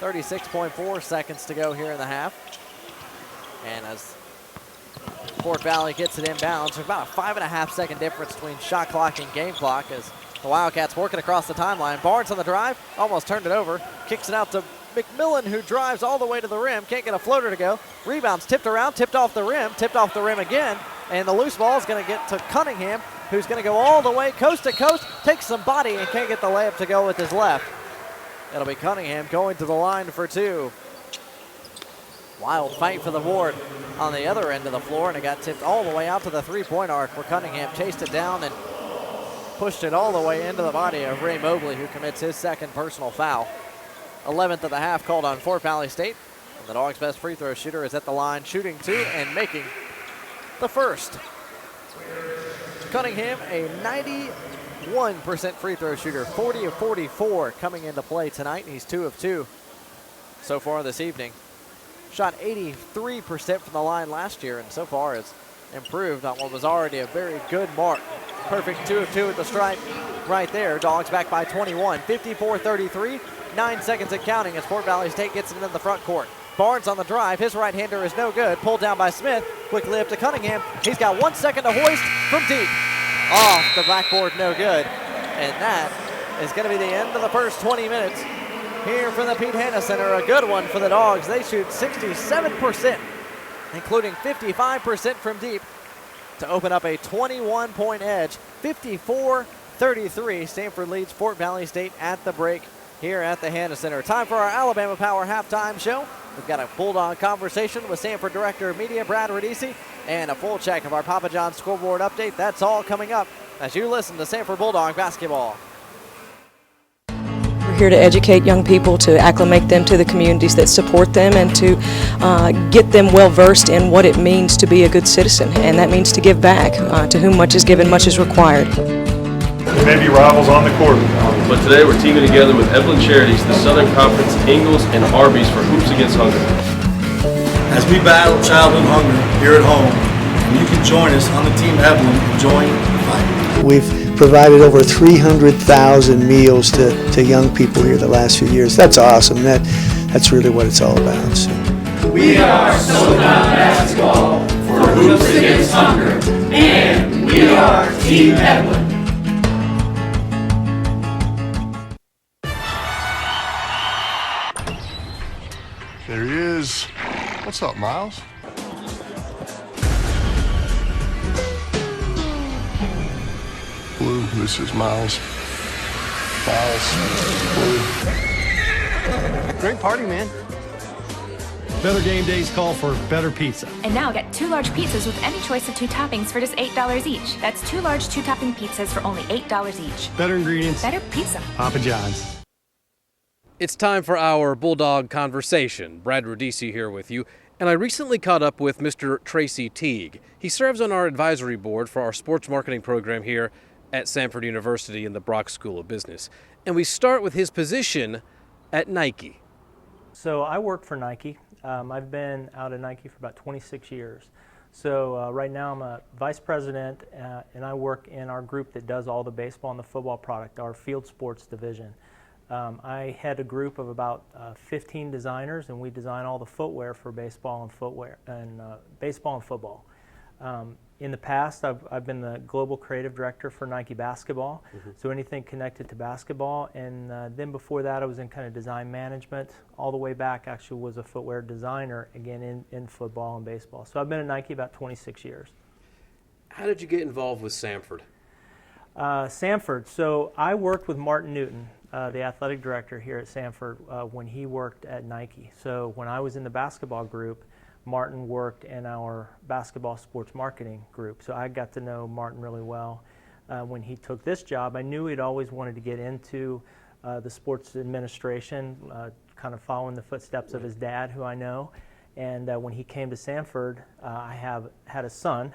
36.4 seconds to go here in the half. And as Fort Valley gets it inbounds, there's about a 5.5 second difference between shot clock and game clock as the Wildcats working across the timeline. Barnes on the drive, almost turned it over, kicks it out to McMillan, who drives all the way to the rim, can't get a floater to go. Rebounds tipped around, tipped off the rim again, and the loose ball is going to get to Cunningham, who's going to go all the way coast to coast, takes some body and can't get the layup to go with his left. It'll be Cunningham going to the line for 2. Wild fight for the board on the other end of the floor, and it got tipped all the way out to the three-point arc where Cunningham chased it down and pushed it all the way into the body of Ray Mobley, who commits his 2nd personal foul. 11th of the half called on Fort Valley State. And the Dogs' best free throw shooter is at the line, shooting 2 and making the first. Cunningham, a 91% free throw shooter, 40 of 44 coming into play tonight. He's 2 of 2 so far this evening. Shot 83% from the line last year, and so far has improved on what was already a very good mark. Perfect 2 of 2 at the stripe right there. Dogs back by 21, 54-33. 9 seconds and counting as Fort Valley State gets it into the front court. Barnes on the drive. His right-hander is no good. Pulled down by Smith. Quickly up to Cunningham. He's got 1 second to hoist from deep. Off the backboard, no good. And that is going to be the end of the first 20 minutes here from the Pete Hanna Center. A good one for the Dogs. They shoot 67%, including 55% from deep, to open up a 21-point edge. 54-33. Samford leads Fort Valley State at the break here at the Hanna Center. Time for our Alabama Power halftime show. We've got a Bulldog conversation with Samford Director of Media, Brad Radisi, and a full check of our Papa John's scoreboard update. That's all coming up as you listen to Samford Bulldog basketball. We're here to educate young people, to acclimate them to the communities that support them, and to get them well versed in what it means to be a good citizen, and that means to give back. To whom much is given, much is required. may be rivals on the court. But today we're teaming together with Evelyn Charities, the Southern Conference, Ingalls, and Arby's for Hoops Against Hunger. As we battle childhood hunger here at home, you can join us on the Team Evelyn and join the fight. We've provided over 300,000 meals to young people here the last few years. That's awesome. That's really what it's all about. So. We are SoCon Basketball for Hoops Against Hunger, and we are Team Evelyn. There he is. What's up, Miles? Blue, this is Miles. Miles, Blue. Great party, man. Better game days call for better pizza. And now get 2 large pizzas with any choice of 2 toppings for just $8 each. That's 2 large 2-topping pizzas for only $8 each. Better ingredients. Better pizza. Papa John's. It's time for our Bulldog Conversation. Brad Rodisi here with you. And I recently caught up with Mr. Tracy Teague. He serves on our advisory board for our sports marketing program here at Samford University in the Brock School of Business. And we start with his position at Nike. So I work for Nike. I've been out at Nike for about 26 years. So right now I'm a vice president and I work in our group that does all the baseball and the football product, our field sports division. I head a group of about 15 designers, and we design all the footwear for baseball and football. In the past, I've been the global creative director for Nike basketball, so anything connected to basketball. And then before that, I was in kind of design management. All the way back, actually, was a footwear designer again in football and baseball. So I've been at Nike about 26 years. How did you get involved with Samford? Samford. So I worked with Martin Newton, the athletic director here at Samford, when he worked at Nike. So when I was in the basketball group, Martin worked in our basketball sports marketing group. So I got to know Martin really well. When he took this job, I knew he'd always wanted to get into the sports administration, kind of following the footsteps of his dad, who I know. And when he came to Samford, I have a son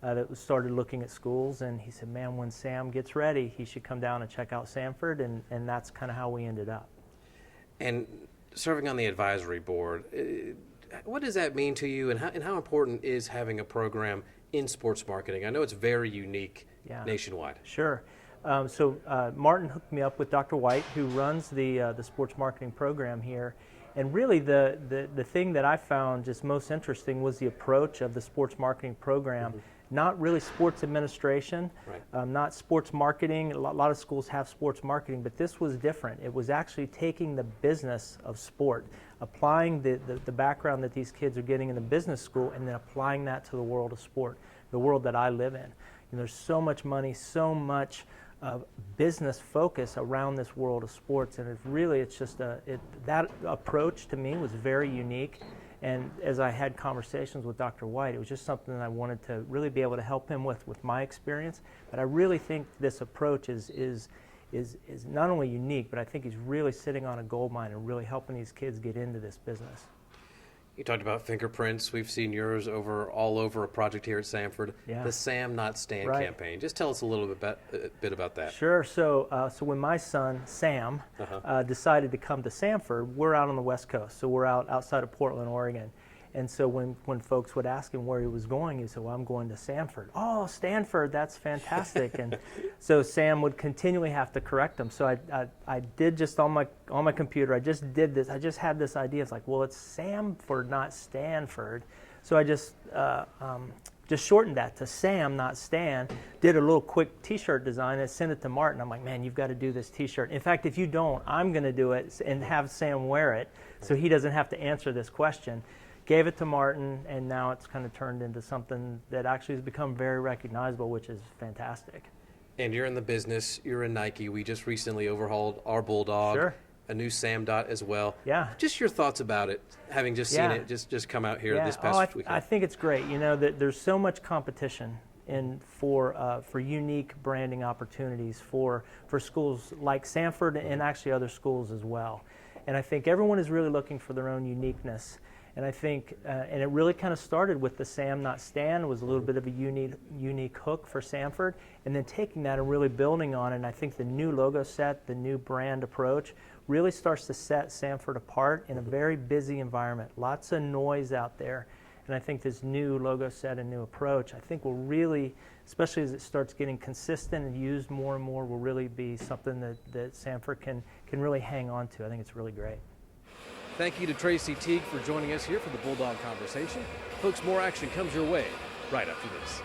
that started looking at schools, and he said, man, when Sam gets ready, he should come down and check out Samford, and that's kind of how we ended up. And serving on the advisory board, what does that mean to you, and how important is having a program in sports marketing? I know it's very unique nationwide. Sure. So Martin hooked me up with Dr. White, who runs the sports marketing program here. And really the thing that I found just most interesting was the approach of the sports marketing program. Not really sports administration, not sports marketing. A lot of schools have sports marketing, but this was different. It was actually taking the business of sport, applying the background that these kids are getting in the business school, and then applying that to the world of sport, the world that I live in. And there's so much money, so much business focus around this world of sports, and it's just that approach to me was very unique. And as I had conversations with Dr. White, it was just something that I wanted to really be able to help him with my experience. But I really think this approach is not only unique, but I think he's really sitting on a gold mine and really helping these kids get into this business. You talked about fingerprints. We've seen yours all over a project here at Samford. Yeah. The Sam Not Stan campaign. Just tell us a little bit about that. Sure. So when my son Sam decided to come to Samford, we're out on the West Coast. So we're outside of Portland, Oregon. And so when folks would ask him where he was going, he said, "Well, I'm going to Samford." "Oh, Stanford, that's fantastic." And so Sam would continually have to correct him. So I did just on my computer. I just did this. I just had this idea. It's like, well, it's Samford, not Stanford. So I just shortened that to Sam, not Stan. Did a little quick T-shirt design and sent it to Martin. I'm like, man, you've got to do this T-shirt. In fact, if you don't, I'm going to do it and have Sam wear it, so he doesn't have to answer this question. Gave it to Martin, and now it's kind of turned into something that actually has become very recognizable, which is fantastic. And you're in the business, you're in Nike. We just recently overhauled our Bulldog. Sure. A new Sam Dot as well. Yeah. Just your thoughts about it, having just seen it just come out here this past weekend. I think it's great. You know, that there's so much competition for unique branding opportunities for schools like Samford and actually other schools as well. And I think everyone is really looking for their own uniqueness. And I think, and it really kind of started with the Sam Not Stan was a little bit of a unique hook for Samford, and then taking that and really building on it. And I think the new logo set, the new brand approach, really starts to set Samford apart in a very busy environment. Lots of noise out there. And I think this new logo set and new approach, I think will really, especially as it starts getting consistent and used more and more, will really be something that Samford can really hang on to. I think it's really great. Thank you to Tracy Teague for joining us here for the Bulldog Conversation. Folks, more action comes your way right after this.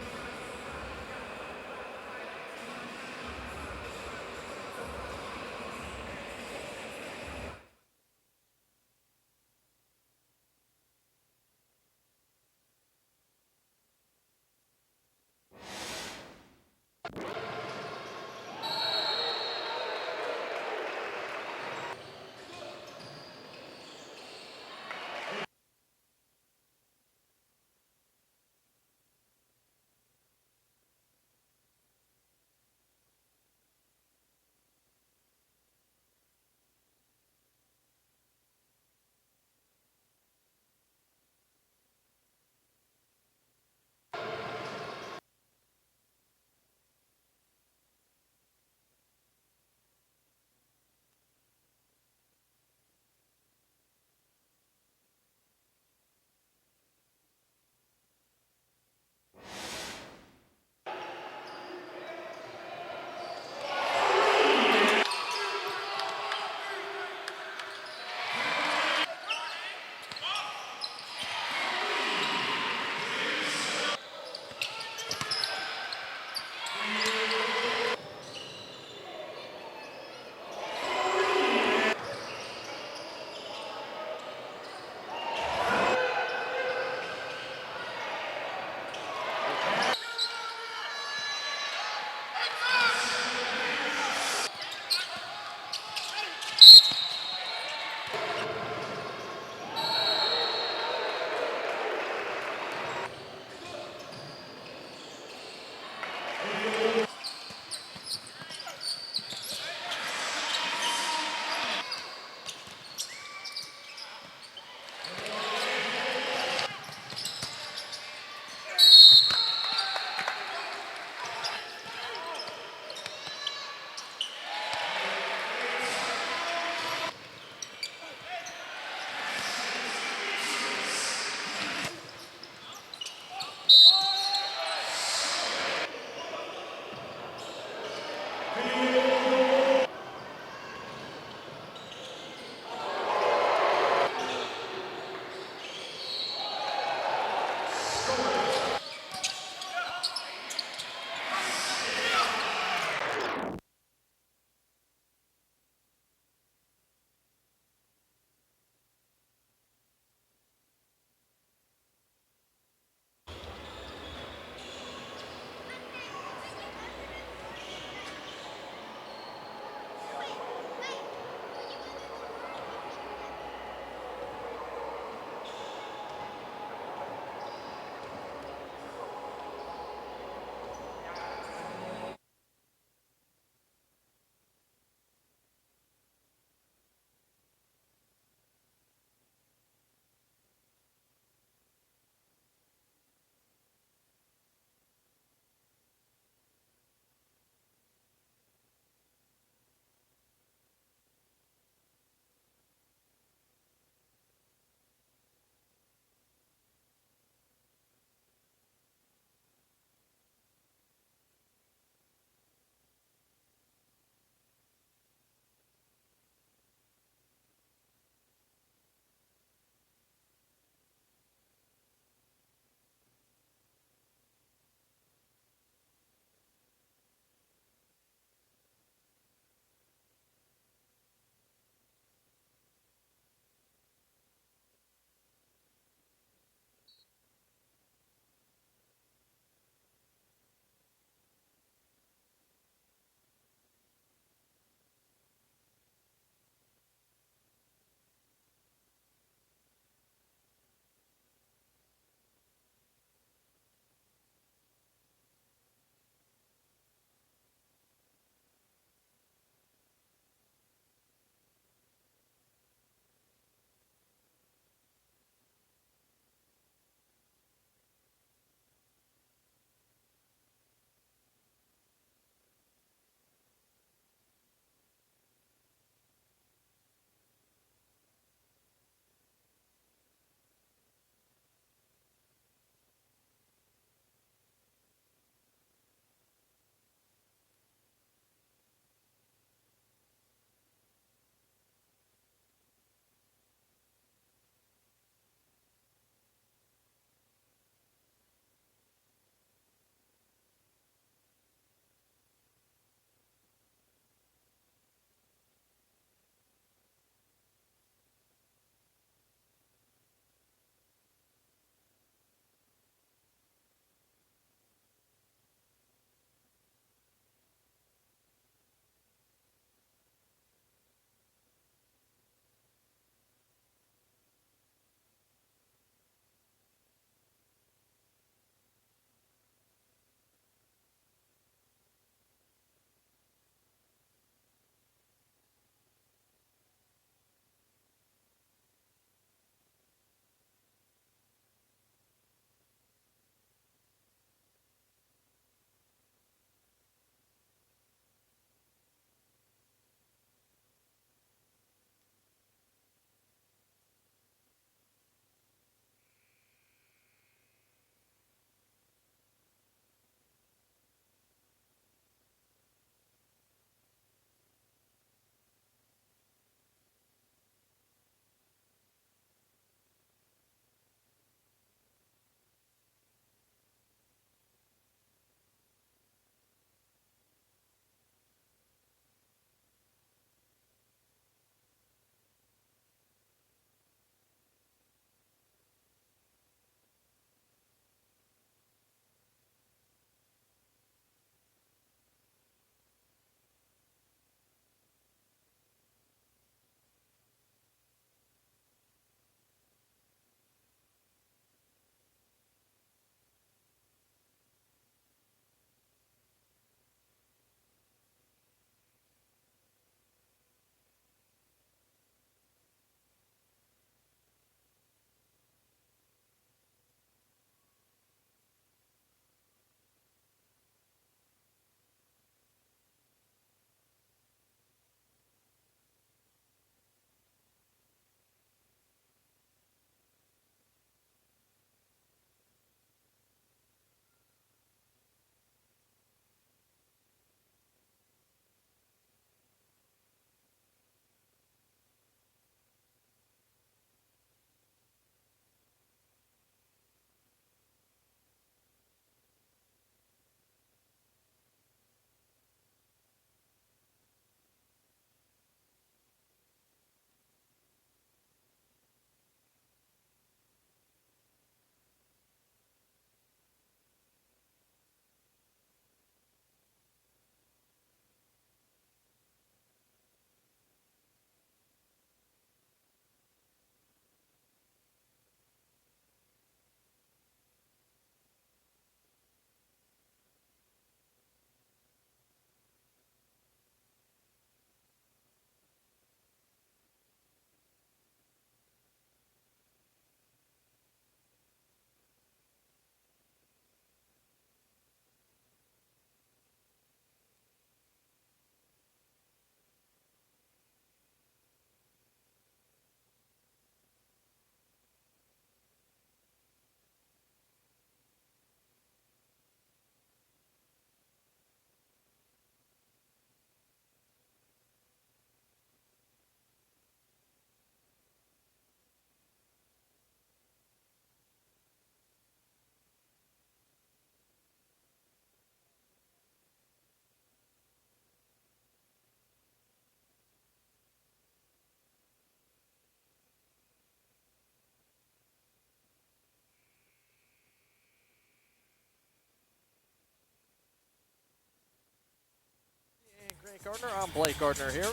Gardner. I'm Blake Gardner here.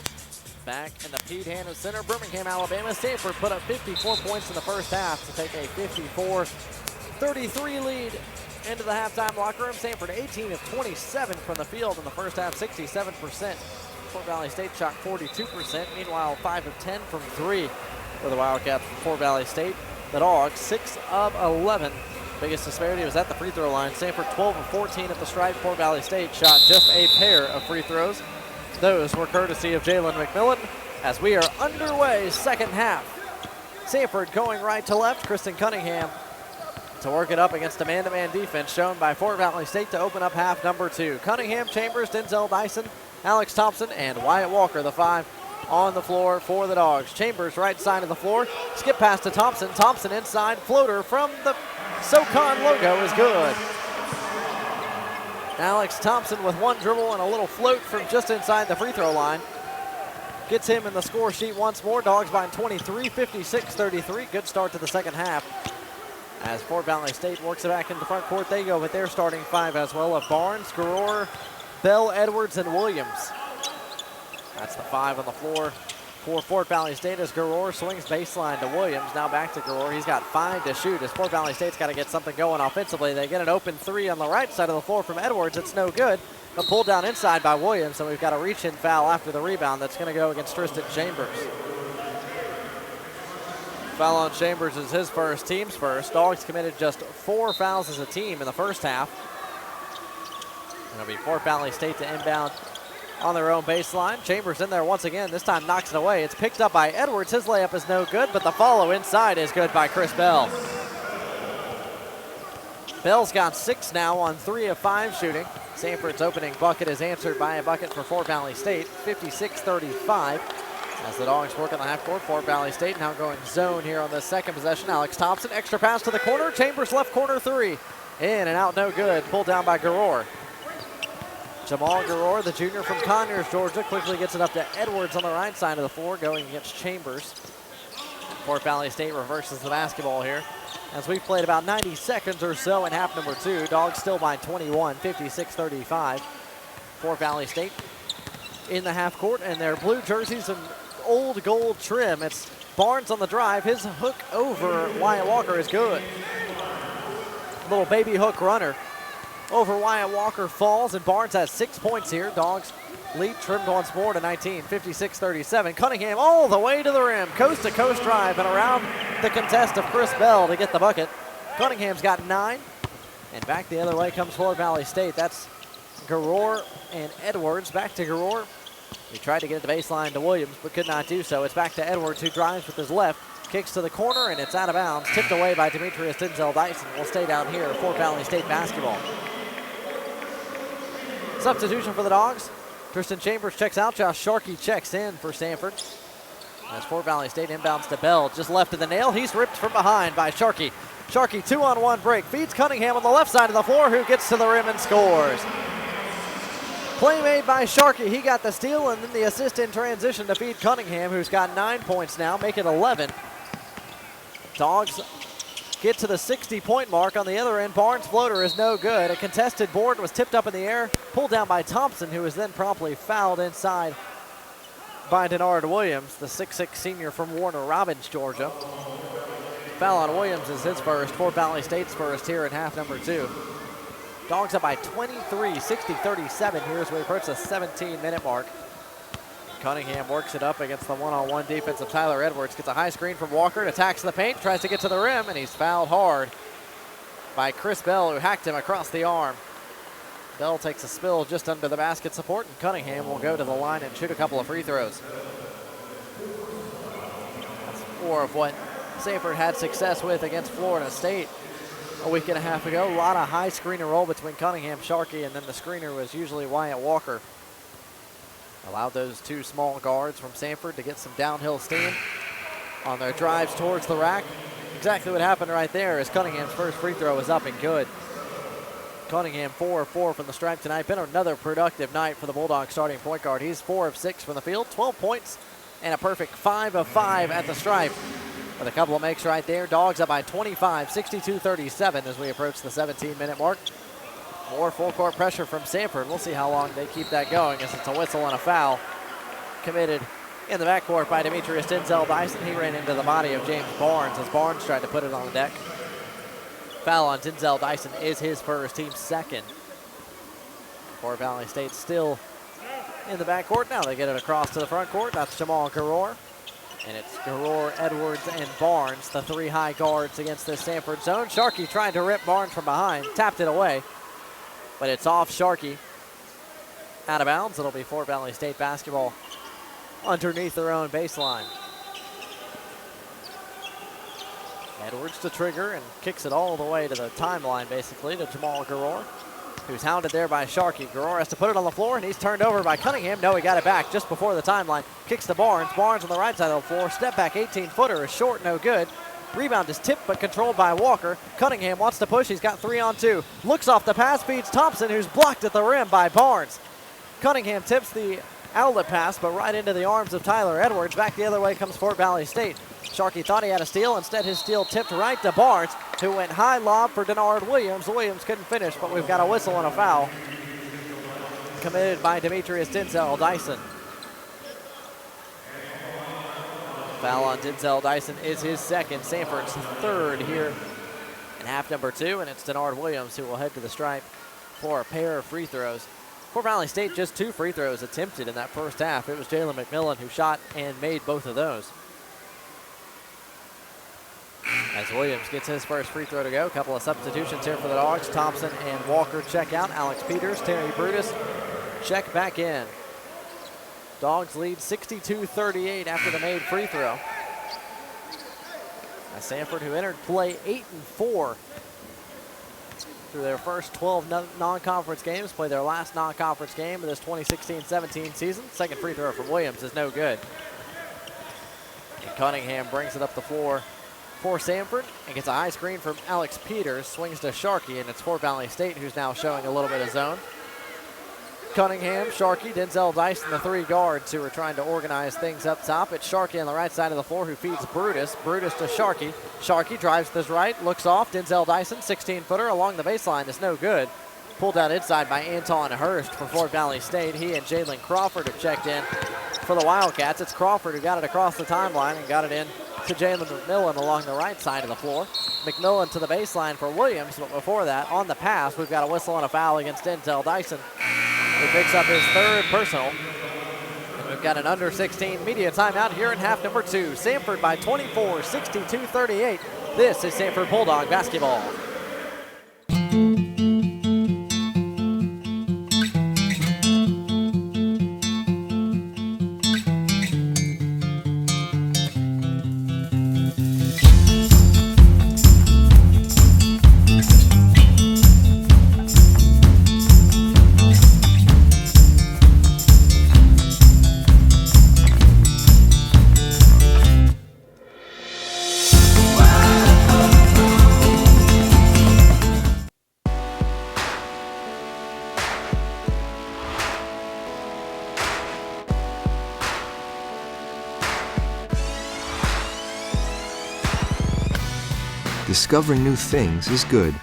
Back in the Pete Hannah Center, Birmingham, Alabama. Samford put up 54 points in the first half to take a 54-33 lead into the halftime locker room. Samford 18 of 27 from the field in the first half, 67%. Fort Valley State shot 42%. Meanwhile, 5 of 10 from 3 for the Wildcats from Fort Valley State. The Dogs 6 of 11. Biggest disparity was at the free throw line. Samford 12 of 14 at the stripe. Fort Valley State shot just a pair of free throws. Those were courtesy of Jalen McMillan as we are underway second half. Samford going right to left. Kristen Cunningham to work it up against a man-to-man defense shown by Fort Valley State to open up half number 2. Cunningham, Chambers, Denzel Dyson, Alex Thompson, and Wyatt Walker, the 5 on the floor for the Dogs. Chambers right side of the floor. Skip pass to Thompson. Thompson inside. Floater from the SoCon logo is good. Alex Thompson with one dribble and a little float from just inside the free throw line. Gets him in the score sheet once more. Dogs by 23, 56-33. Good start to the second half. As Fort Valley State works it back into the front court, they go with their starting 5 as well of Barnes, Garor, Bell, Edwards, and Williams. That's the 5 on the floor for Fort Valley State as Garor swings baseline to Williams. Now back to Garor. He's got 5 to shoot as Fort Valley State's got to get something going offensively. They get an open 3 on the right side of the floor from Edwards. It's no good. A pull down inside by Williams, and we've got a reach-in foul after the rebound that's going to go against Tristan Chambers. Foul on Chambers is his first, team's first. Dogs committed just 4 fouls as a team in the first half. It'll be Fort Valley State to inbound on their own baseline. Chambers in there once again. This time knocks it away. It's picked up by Edwards. His layup is no good, but the follow inside is good by Chris Bell. Bell's got 6 now on 3 of 5 shooting. Samford's opening bucket is answered by a bucket for Fort Valley State, 56-35. As the Dogs work on the half court, Fort Valley State now going zone here on the second possession. Alex Thompson, extra pass to the corner. Chambers left corner 3. In and out, no good. Pulled down by Garor. Jamal Garor, the junior from Conyers, Georgia, quickly gets it up to Edwards on the right side of the floor, going against Chambers. Fort Valley State reverses the basketball here. As we've played about 90 seconds or so in half number 2, Dogs still by 21, 56-35. Fort Valley State in the half court, and their blue jerseys and old gold trim. It's Barnes on the drive. His hook over Wyatt Walker is good. Little baby hook runner over Wyatt Walker falls, and Barnes has 6 points here. Dogs lead trimmed once more to 19, 56-37. Cunningham all the way to the rim. Coast-to-coast drive and around the contest of Chris Bell to get the bucket. Cunningham's got 9. And back the other way comes Fort Valley State. That's Garor and Edwards. Back to Garor. He tried to get the baseline to Williams, but could not do so. It's back to Edwards, who drives with his left. Kicks to the corner, and it's out of bounds. Tipped away by Demetrius Denzel Dyson. Will stay down here. Fort Valley State basketball. Substitution for the Dogs. Tristan Chambers checks out. Josh Sharkey checks in for Samford. As Fort Valley State inbounds to Bell, just left of the nail. He's ripped from behind by Sharkey. Sharkey 2-on-1 break. Feeds Cunningham on the left side of the floor, who gets to the rim and scores. Play made by Sharkey. He got the steal and then the assist in transition to feed Cunningham, who's got 9 points now, make it 11. Dogs get to the 60-point mark. On the other end, Barnes' floater is no good. A contested board was tipped up in the air, pulled down by Thompson, who was then promptly fouled inside by Denard Williams, the 6'6 senior from Warner Robins, Georgia. Foul on Williams is his first. Fort Valley State's first here in half number 2. Dogs up by 23, 60-37 here as we approach the 17-minute mark. Cunningham works it up against the one-on-one defense of Tyler Edwards. Gets a high screen from Walker, attacks the paint, tries to get to the rim, and he's fouled hard by Chris Bell, who hacked him across the arm. Bell takes a spill just under the basket support, and Cunningham will go to the line and shoot a couple of free throws. That's more of what Samford had success with against Florida State a week and a half ago. A lot of high screen and roll between Cunningham, Sharkey, and then the screener was usually Wyatt Walker. Allowed those 2 small guards from Samford to get some downhill steam on their drives towards the rack. Exactly what happened right there as Cunningham's first free throw was up and good. Cunningham 4 of 4 from the stripe tonight. Been another productive night for the Bulldogs starting point guard. He's 4 of 6 from the field, 12 points, and a perfect 5 of 5 at the stripe. With a couple of makes right there. Dogs up by 25, 62-37 as we approach the 17-minute mark. More full court pressure from Samford. We'll see how long they keep that going as it's a whistle and a foul committed in the backcourt by Demetrius Denzel Dyson. He ran into the body of James Barnes as Barnes tried to put it on the deck. Foul on Denzel Dyson is his first, team's second. Fort Valley State still in the backcourt. Now they get it across to the front court. That's Jamal Garor. And it's Garor, Edwards, and Barnes, the three high guards against this Samford zone. Sharkey trying to rip Barnes from behind, tapped it away. But it's off Sharkey. Out of bounds. It'll be Fort Valley State basketball underneath their own baseline. Edwards to trigger and kicks it all the way to the timeline, basically, to Jamal Garor, who's hounded there by Sharkey. Garor has to put it on the floor, and he's turned over by Cunningham. No, he got it back just before the timeline. Kicks to Barnes. Barnes on the right side of the floor. Step back 18-footer is short, no good. Rebound is tipped but controlled by Walker. Cunningham wants to push. He's got 3-on-2. Looks off the pass, feeds Thompson, who's blocked at the rim by Barnes. Cunningham tips the outlet pass, but right into the arms of Tyler Edwards. Back the other way comes Fort Valley State. Sharkey thought he had a steal. Instead, his steal tipped right to Barnes, who went high lob for Denard Williams. Williams couldn't finish, but we've got a whistle and a foul committed by Demetrius Denzel Dyson. Foul on Denzel Dyson is his second, Samford's third here in half number 2, and it's Denard Williams who will head to the stripe for a pair of free throws. Fort Valley State just 2 free throws attempted in that first half. It was Jalen McMillan who shot and made both of those. As Williams gets his first free throw to go, a couple of substitutions here for the Dogs. Thompson and Walker check out. Alex Peters, Terry Brutus check back in. Dogs lead 62-38 after the made free throw. As Samford, who entered play 8-4 through their first 12 non-conference games, play their last non-conference game of this 2016-17 season. Second free throw from Williams is no good. And Cunningham brings it up the floor for Samford and gets a high screen from Alex Peters. Swings to Sharkey, and it's Fort Valley State who's now showing a little bit of zone. Cunningham, Sharkey, Denzel Dyson, the 3 guards who are trying to organize things up top. It's Sharkey on the right side of the floor who feeds Brutus. Brutus to Sharkey. Sharkey drives to his right, looks off. Denzel Dyson, 16-footer along the baseline is no good. Pulled out inside by Anton Hurst for Fort Valley State. He and Jalen Crawford have checked in for the Wildcats. It's Crawford who got it across the timeline and got it in to Jalen McMillan along the right side of the floor. McMillan to the baseline for Williams, but before that, on the pass, we've got a whistle and a foul against Denzel Dyson, who picks up his 3rd personal. And we've got an under 16 media timeout here in half number 2. Samford by 24, 62-38. This is Samford Bulldog basketball. Discovering new things is good.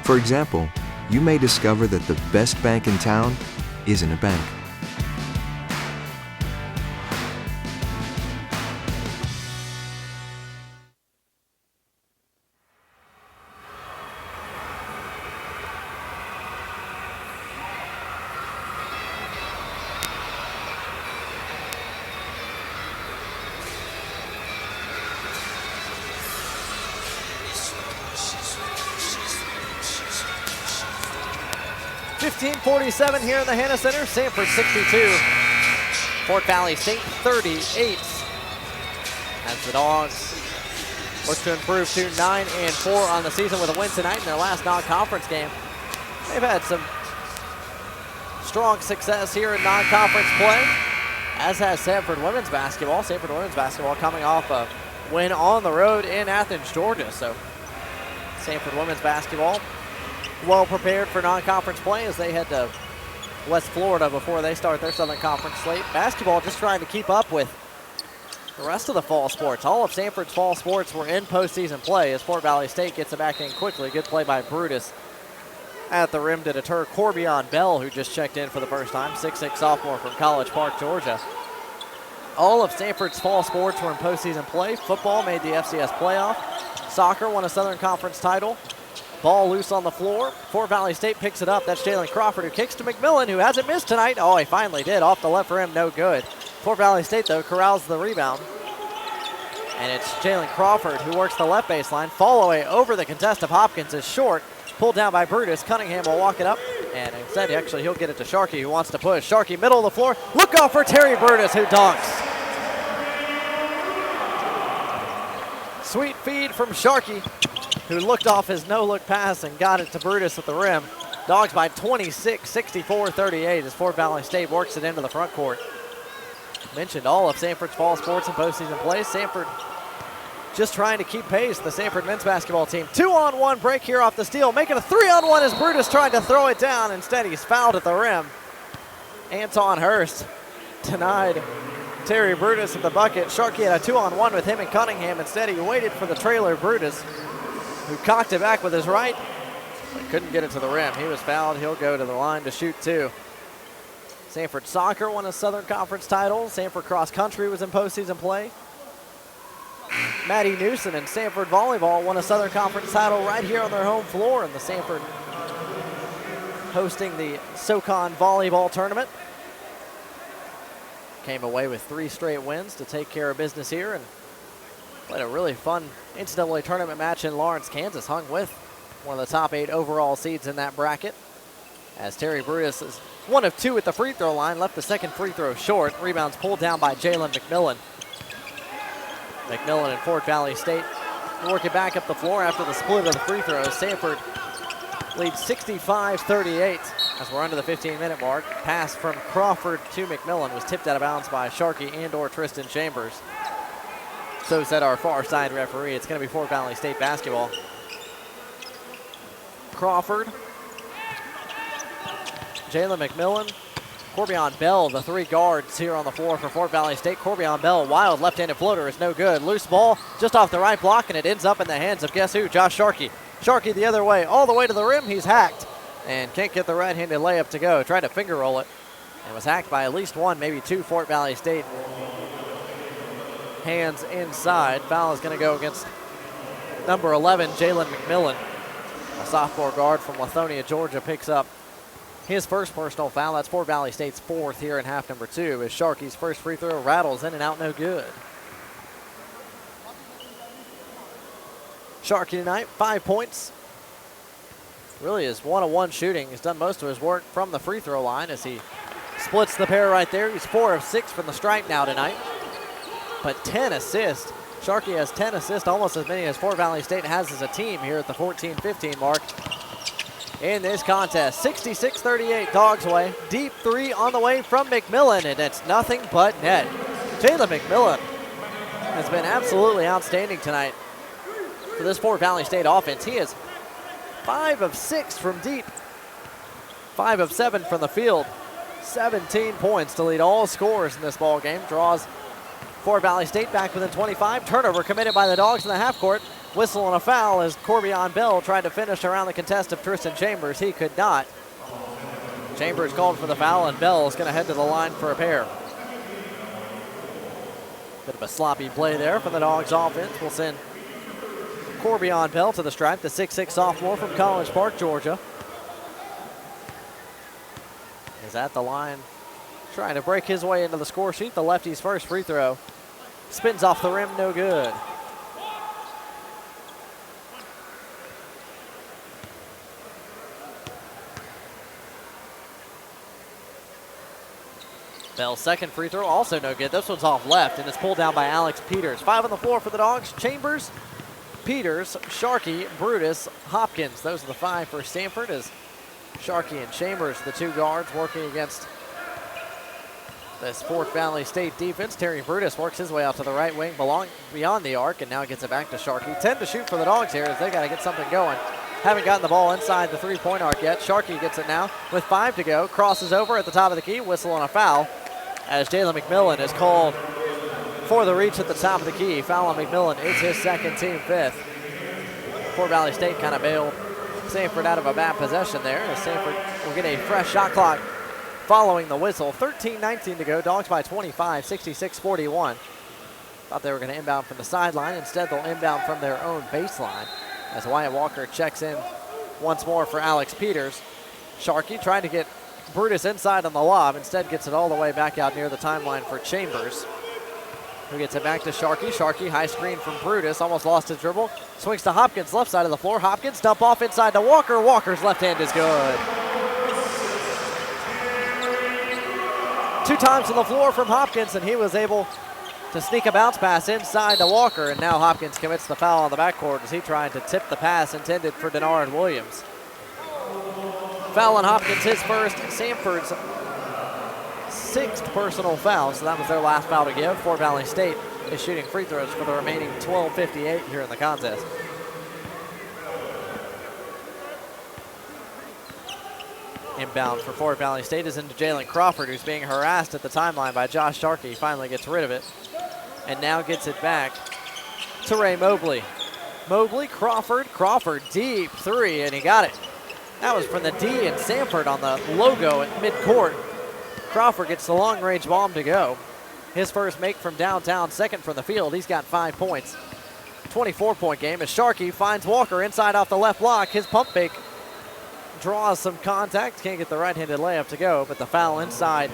For example, you may discover that the best bank in town isn't a bank. .47 here in the Hanna Center. Samford 62. Fort Valley State 38. As the Dogs look to improve to 9-4 on the season with a win tonight in their last non-conference game. They've had some strong success here in non-conference play, as has Samford women's basketball. Samford women's basketball coming off a win on the road in Athens, Georgia. So Samford women's basketball well prepared for non-conference play as they head to West Florida before they start their Southern Conference slate. Basketball just trying to keep up with the rest of the fall sports. All of Samford's fall sports were in postseason play as Fort Valley State gets it back in quickly. Good play by Brutus at the rim to deter Corbion Bell, who just checked in for the first time, 6'6" sophomore from College Park, Georgia. All of Samford's fall sports were in postseason play. Football made the FCS playoff. Soccer won a Southern Conference title. Ball loose on the floor. Fort Valley State picks it up. That's Jalen Crawford, who kicks to McMillan, who hasn't missed tonight. Oh, he finally did. Off the left rim, no good. Fort Valley State, though, corrals the rebound. And it's Jalen Crawford who works the left baseline. Fall away over the contest of Hopkins is short. Pulled down by Brutus. Cunningham will walk it up. And instead, actually, he'll get it to Sharkey, who wants to push. Sharkey, middle of the floor. Look out for Terry Brutus, who dunks. Sweet feed from Sharkey, who looked off his no-look pass and got it to Brutus at the rim. Dogs by 26, 64-38 as Fort Valley State works it into the front court. Mentioned all of Samford's fall sports and postseason play. Samford just trying to keep pace. The Samford men's basketball team. 2-on-1 break here off the steal. Making a 3-on-1 as Brutus tried to throw it down. Instead, he's fouled at the rim. Anton Hurst denied Terry Brutus at the bucket. Sharkey had a 2-on-1 with him and Cunningham. Instead, he waited for the trailer Brutus, who cocked it back with his right, but couldn't get it to the rim. He was fouled. He'll go to the line to shoot two. Samford Soccer won a Southern Conference title. Samford Cross Country was in postseason play. Maddie Newson and Samford Volleyball won a Southern Conference title right here on their home floor, and the Samford hosting the SoCon Volleyball Tournament. Came away with 3 straight wins to take care of business here and played a really fun NCAA tournament match in Lawrence, Kansas. Hung with one of the top 8 overall seeds in that bracket. As Terry Brutus is 1 of 2 at the free throw line, left the second free throw short. Rebounds pulled down by Jalen McMillan. McMillan and Fort Valley State work it back up the floor after the split of the free throws. Samford leads 65-38 as we're under the 15-minute mark. Pass from Crawford to McMillan was tipped out of bounds by Sharkey and/or Tristan Chambers. So said our far side referee. It's going to be Fort Valley State basketball. Crawford, Jalen McMillan, Corbion Bell, the 3 guards here on the floor for Fort Valley State. Corbion Bell, wild left-handed floater is no good. Loose ball just off the right block, and it ends up in the hands of guess who? Josh Sharkey. Sharkey the other way, all the way to the rim. He's hacked and can't get the right-handed layup to go. Tried to finger roll it and was hacked by at least 1, maybe 2 Fort Valley State hands inside. Foul is going to go against number 11, Jalen McMillan. A sophomore guard from Lithonia, Georgia, picks up his first personal foul. That's Fort Valley State's 4th here in half number 2 as Sharkey's first free throw rattles in and out, no good. Sharkey tonight, 5 points. Really is 1-on-1 shooting. He's done most of his work from the free throw line as he splits the pair right there. He's 4 of 6 from the stripe now tonight. But 10 assists. Sharkey has 10 assists, almost as many as Fort Valley State has as a team here at the 14-15 mark in this contest. 66-38 Dogs way. Deep 3 on the way from McMillan, and it's nothing but net. Jalen McMillan has been absolutely outstanding tonight for this Fort Valley State offense. He is 5 of 6 from deep, 5 of 7 from the field. 17 points to lead all scorers in this ball game. Draws Fort Valley State back within 25. Turnover committed by the Dogs in the half court. Whistle and a foul as Corbion Bell tried to finish around the contest of Tristan Chambers. He could not. Chambers called for the foul, and Bell is going to head to the line for a pair. Bit of a sloppy play there for the Dogs offense. We'll send Corbion Bell to the stripe, the 6'6 sophomore from College Park, Georgia. Is at the line, trying to break his way into the score sheet. The lefty's first free throw spins off the rim, no good. Bell's second free throw, also no good. This one's off left, and it's pulled down by Alex Peters. 5 on the floor for the Dogs. Chambers, Peters, Sharkey, Brutus, Hopkins. Those are the 5 for Samford as Sharkey and Chambers, the 2 guards, working against this Fort Valley State defense. Terry Brutus works his way out to the right wing, beyond the arc, and now gets it back to Sharkey. 10 to shoot for the Dogs here as they got to get something going. Haven't gotten the ball inside the 3-point arc yet. Sharkey gets it now with 5 to go. Crosses over at the top of the key. Whistle on a foul as Jalen McMillan is called for the reach at the top of the key. Fallon McMillan is his second, team fifth. Fort Valley State kind of bailed Samford out of a bad possession there, as Samford will get a fresh shot clock following the whistle. 13-19 to go. Dogs by 25, 66-41. Thought they were going to inbound from the sideline. Instead, they'll inbound from their own baseline as Wyatt Walker checks in once more for Alex Peters. Sharkey trying to get Brutus inside on the lob. Instead, gets it all the way back out near the timeline for Chambers, who gets it back to Sharkey. Sharkey, high screen from Brutus, almost lost his dribble. Swings to Hopkins, left side of the floor. Hopkins, dump off inside to Walker. Walker's left hand is good. 2 times on the floor from Hopkins, and he was able to sneak a bounce pass inside to Walker, and now Hopkins commits the foul on the backcourt as he tried to tip the pass intended for Denard Williams. Foul on Hopkins, his first, Samford's 6th personal foul, so that was their last foul to give. Fort Valley State is shooting free throws for the remaining 12:58 here in the contest. Inbound for Fort Valley State is into Jalen Crawford, who's being harassed at the timeline by Josh Sharkey. He finally gets rid of it and now gets it back to Ray Mobley. Mobley, Crawford, deep three, and he got it. That was from the D and Samford on the logo at midcourt. Crawford gets the long-range bomb to go. His first make from downtown, second from the field. He's got 5 points. 24-point game as Sharkey finds Walker inside off the left block. His pump fake draws some contact. Can't get the right-handed layup to go, but the foul inside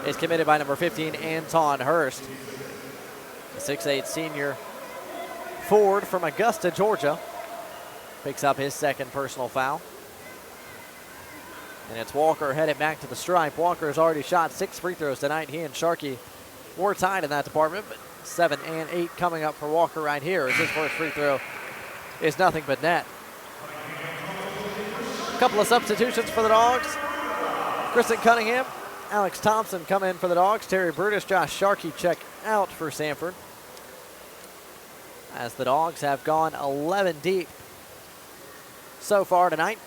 is committed by number 15, Anton Hurst. The 6'8 senior forward from Augusta, Georgia, picks up his second personal foul. And it's Walker headed back to the stripe. Walker has already shot 6 free throws tonight. He and Sharkey were tied in that department, but 7 and 8 coming up for Walker right here as his first free throw is nothing but net. A couple of substitutions for the Dogs. Kristen Cunningham, Alex Thompson come in for the Dogs. Terry Brutus, Josh Sharkey check out for Samford, as the Dogs have gone 11 deep so far tonight.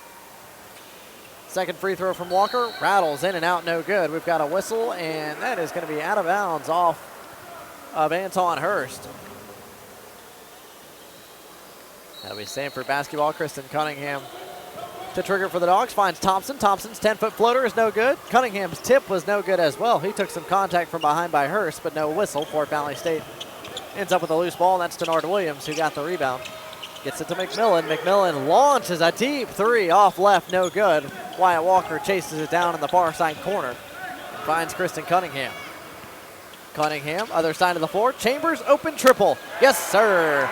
Second free throw from Walker, rattles in and out, no good. We've got a whistle, and that is going to be out of bounds off of Anton Hurst. That'll be Samford basketball. Kristen Cunningham to trigger for the Dogs, finds Thompson. Thompson's 10-foot floater is no good. Cunningham's tip was no good as well. He took some contact from behind by Hurst, but no whistle. Fort Valley State ends up with a loose ball, and that's Denard Williams who got the rebound. Gets it to McMillan. McMillan launches a deep three off left, no good. Wyatt Walker chases it down in the far side corner and finds Kristen Cunningham. Cunningham, other side of the floor. Chambers, open triple. Yes, sir.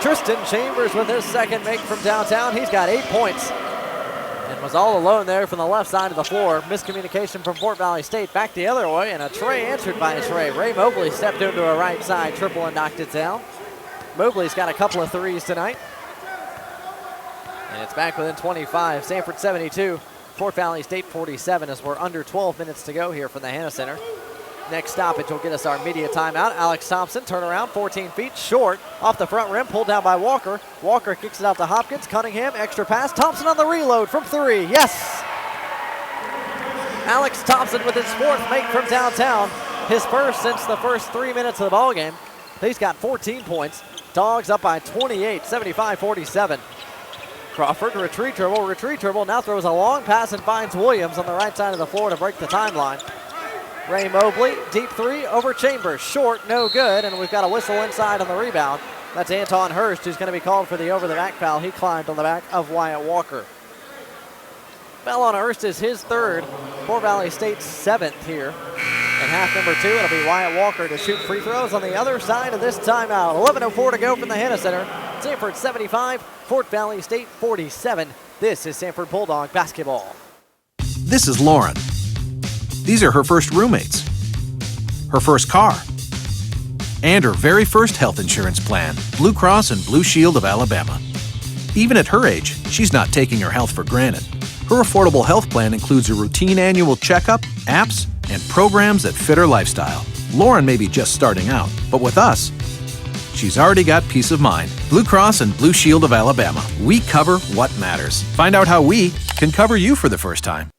Tristan Chambers with his second make from downtown. He's got 8 points and was all alone there from the left side of the floor. Miscommunication from Fort Valley State. Back the other way, and a tray answered by a tray. Ray Mobley stepped into a right side triple and knocked it down. Mobley's got a couple of threes tonight. And it's back within 25. Samford 72, Fort Valley State 47, as we're under 12 minutes to go here from the Hannah Center. Next stoppage will get us our media timeout. Alex Thompson, turnaround, 14 feet short, off the front rim, pulled down by Walker. Walker kicks it out to Hopkins. Cunningham, extra pass. Thompson on the reload from 3. Yes! Alex Thompson with his 4th make from downtown. His first since the first 3 minutes of the ballgame. He's got 14 points. Dogs up by 28, 75-47. Crawford, retreat dribble, now throws a long pass and finds Williams on the right side of the floor to break the timeline. Ray Mobley, deep three over Chambers, short, no good, and we've got a whistle inside on the rebound. That's Anton Hurst, who's going to be called for the over-the-back foul. He climbed on the back of Wyatt Walker. Foul on Hurst is his 3rd, Fort Valley State's 7th here. In half number 2, it'll be Wyatt Walker to shoot free throws on the other side of this timeout. 11:04 to go from the Hannah Center. Samford 75, Fort Valley State 47. This is Samford Bulldog basketball. This is Lauren. These are her first roommates, her first car, and her very first health insurance plan, Blue Cross and Blue Shield of Alabama. Even at her age, she's not taking her health for granted. Her affordable health plan includes a routine annual checkup, apps, and programs that fit her lifestyle. Lauren may be just starting out, but with us, she's already got peace of mind. Blue Cross and Blue Shield of Alabama. We cover what matters. Find out how we can cover you for the first time.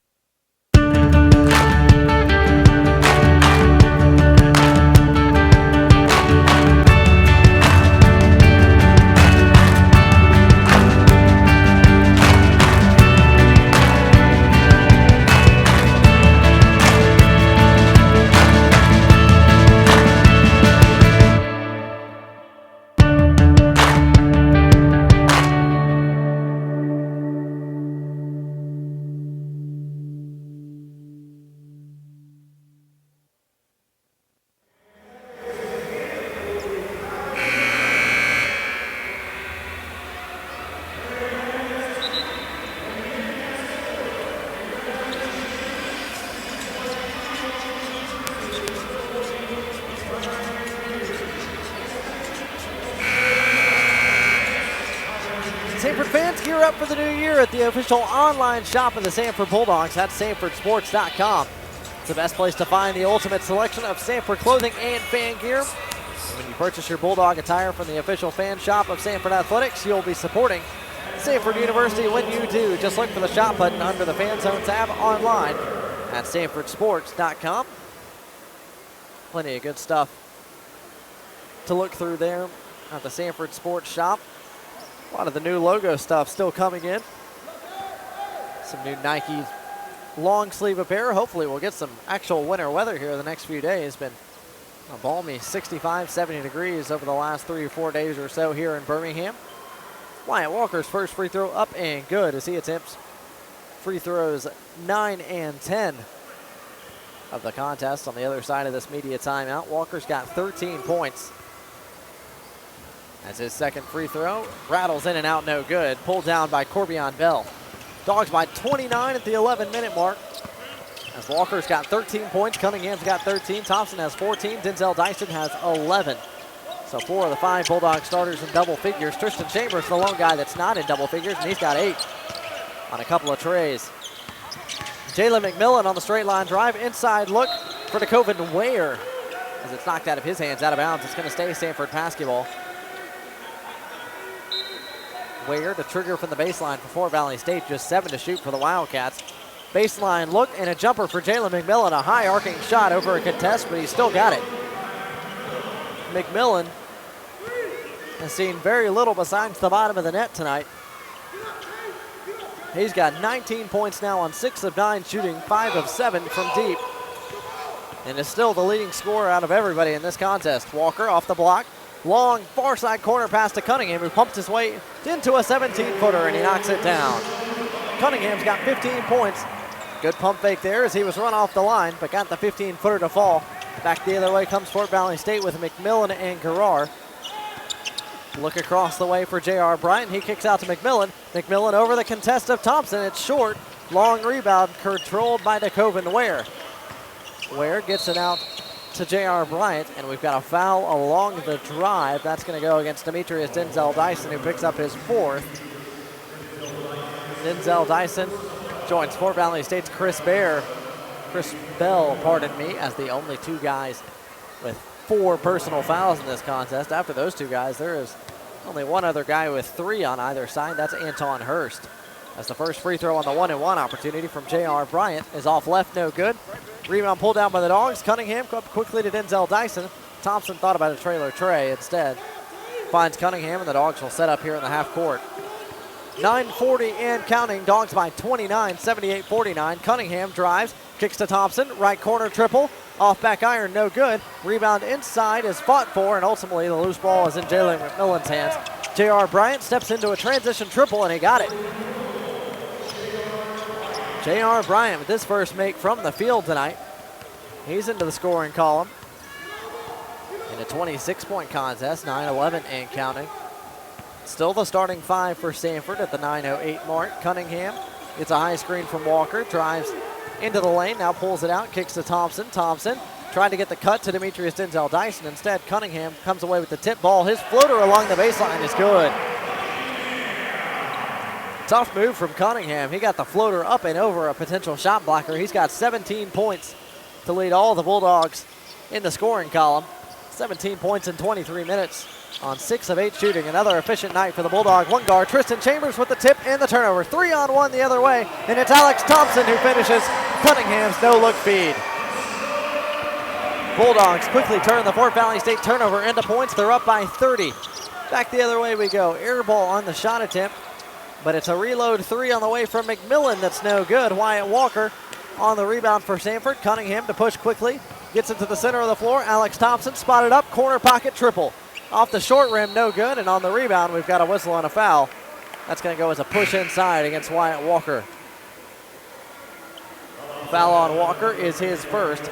Gear up for the new year at the official online shop of the Samford Bulldogs. That's SamfordSports.com. It's the best place to find the ultimate selection of Samford clothing and fan gear. And when you purchase your Bulldog attire from the official fan shop of Samford Athletics, you'll be supporting Samford University when you do. Just look for the shop button under the Fan Zone tab online at SamfordSports.com. Plenty of good stuff to look through there at the Samford Sports shop. A lot of the new logo stuff still coming in. Some new Nike long sleeve apparel. Hopefully we'll get some actual winter weather here the next few days. Been a balmy 65, 70 degrees over the last 3 or 4 days or so here in Birmingham. Wyatt Walker's first free throw up and good as he attempts free throws 9 and 10 of the contest on the other side of this media timeout. Walker's got 13 points. As his second free throw rattles in and out, no good. Pulled down by Corbion Bell. Dogs by 29 at the 11-minute mark. As Walker's got 13 points, Cunningham's got 13, Thompson has 14, Denzel Dyson has 11. So 4 of the 5 Bulldog starters in double figures. Tristan Chambers, the lone guy that's not in double figures, and he's got 8 on a couple of trays. Jalen McMillan on the straight line drive. Inside look for DeCoven Ware. As it's knocked out of his hands, out of bounds. It's going to stay Samford basketball. Ware to trigger from the baseline for Fort Valley State. Just 7 to shoot for the Wildcats. Baseline look and a jumper for Jalen McMillan. A high arcing shot over a contest, but he's still got it. McMillan has seen very little besides the bottom of the net tonight. He's got 19 points now on 6 of 9 shooting, 5 of 7 from deep. And is still the leading scorer out of everybody in this contest. Walker off the block. Long far side corner pass to Cunningham, who pumped his way into a 17-footer, and he knocks it down. Cunningham's got 15 points. Good pump fake there as he was run off the line, but got the 15-footer to fall. Back the other way comes Fort Valley State with McMillan and Garrar. Look across the way for J.R. Bryant. He kicks out to McMillan. McMillan over the contest of Thompson. It's short. Long rebound controlled by DeCoven Ware. Ware gets it out to J.R. Bryant, and we've got a foul along the drive. That's going to go against Demetrius Denzel Dyson, who picks up his 4th. Denzel Dyson joins Fort Valley State's Chris Bell, pardon me, as the only 2 guys with 4 personal fouls in this contest. After those 2 guys, there is only one other guy with 3 on either side. That's Anton Hurst. As the first free throw on the 1-and-1 opportunity from J.R. Bryant is off left, no good. Rebound pulled down by the Dogs. Cunningham up quickly to Denzel Dyson. Thompson thought about a trailer tray instead. Finds Cunningham, and the Dogs will set up here in the half court. 9:40 and counting. Dogs by 29, 78-49. Cunningham drives, kicks to Thompson. Right corner triple. Off back iron, no good. Rebound inside is fought for, and ultimately the loose ball is in Jalen McMillan's hands. J.R. Bryant steps into a transition triple, and he got it. J.R. Bryant with his first make from the field tonight. He's into the scoring column in a 26-point contest, 9-11 and counting. Still the starting 5 for Samford at the 9:08 mark. Cunningham gets a high screen from Walker, drives into the lane, now pulls it out, kicks to Thompson. Thompson tried to get the cut to Demetrius Denzel Dyson. Instead, Cunningham comes away with the tip ball. His floater along the baseline is good. Tough move from Cunningham. He got the floater up and over a potential shot blocker. He's got 17 points to lead all the Bulldogs in the scoring column. 17 points in 23 minutes on 6 of 8 shooting. Another efficient night for the Bulldog. 1 guard, Tristan Chambers with the tip and the turnover. 3-on-1 the other way, and it's Alex Thompson who finishes Cunningham's no-look feed. Bulldogs quickly turn the Fort Valley State turnover into points. They're up by 30. Back the other way we go. Air ball on the shot attempt, but it's a reload 3 on the way from McMillan that's no good. Wyatt Walker on the rebound for Samford. Cunningham to push quickly. Gets it to the center of the floor. Alex Thompson spotted up. Corner pocket triple. Off the short rim, no good. And on the rebound, we've got a whistle and a foul. That's going to go as a push inside against Wyatt Walker. Foul on Walker is his first.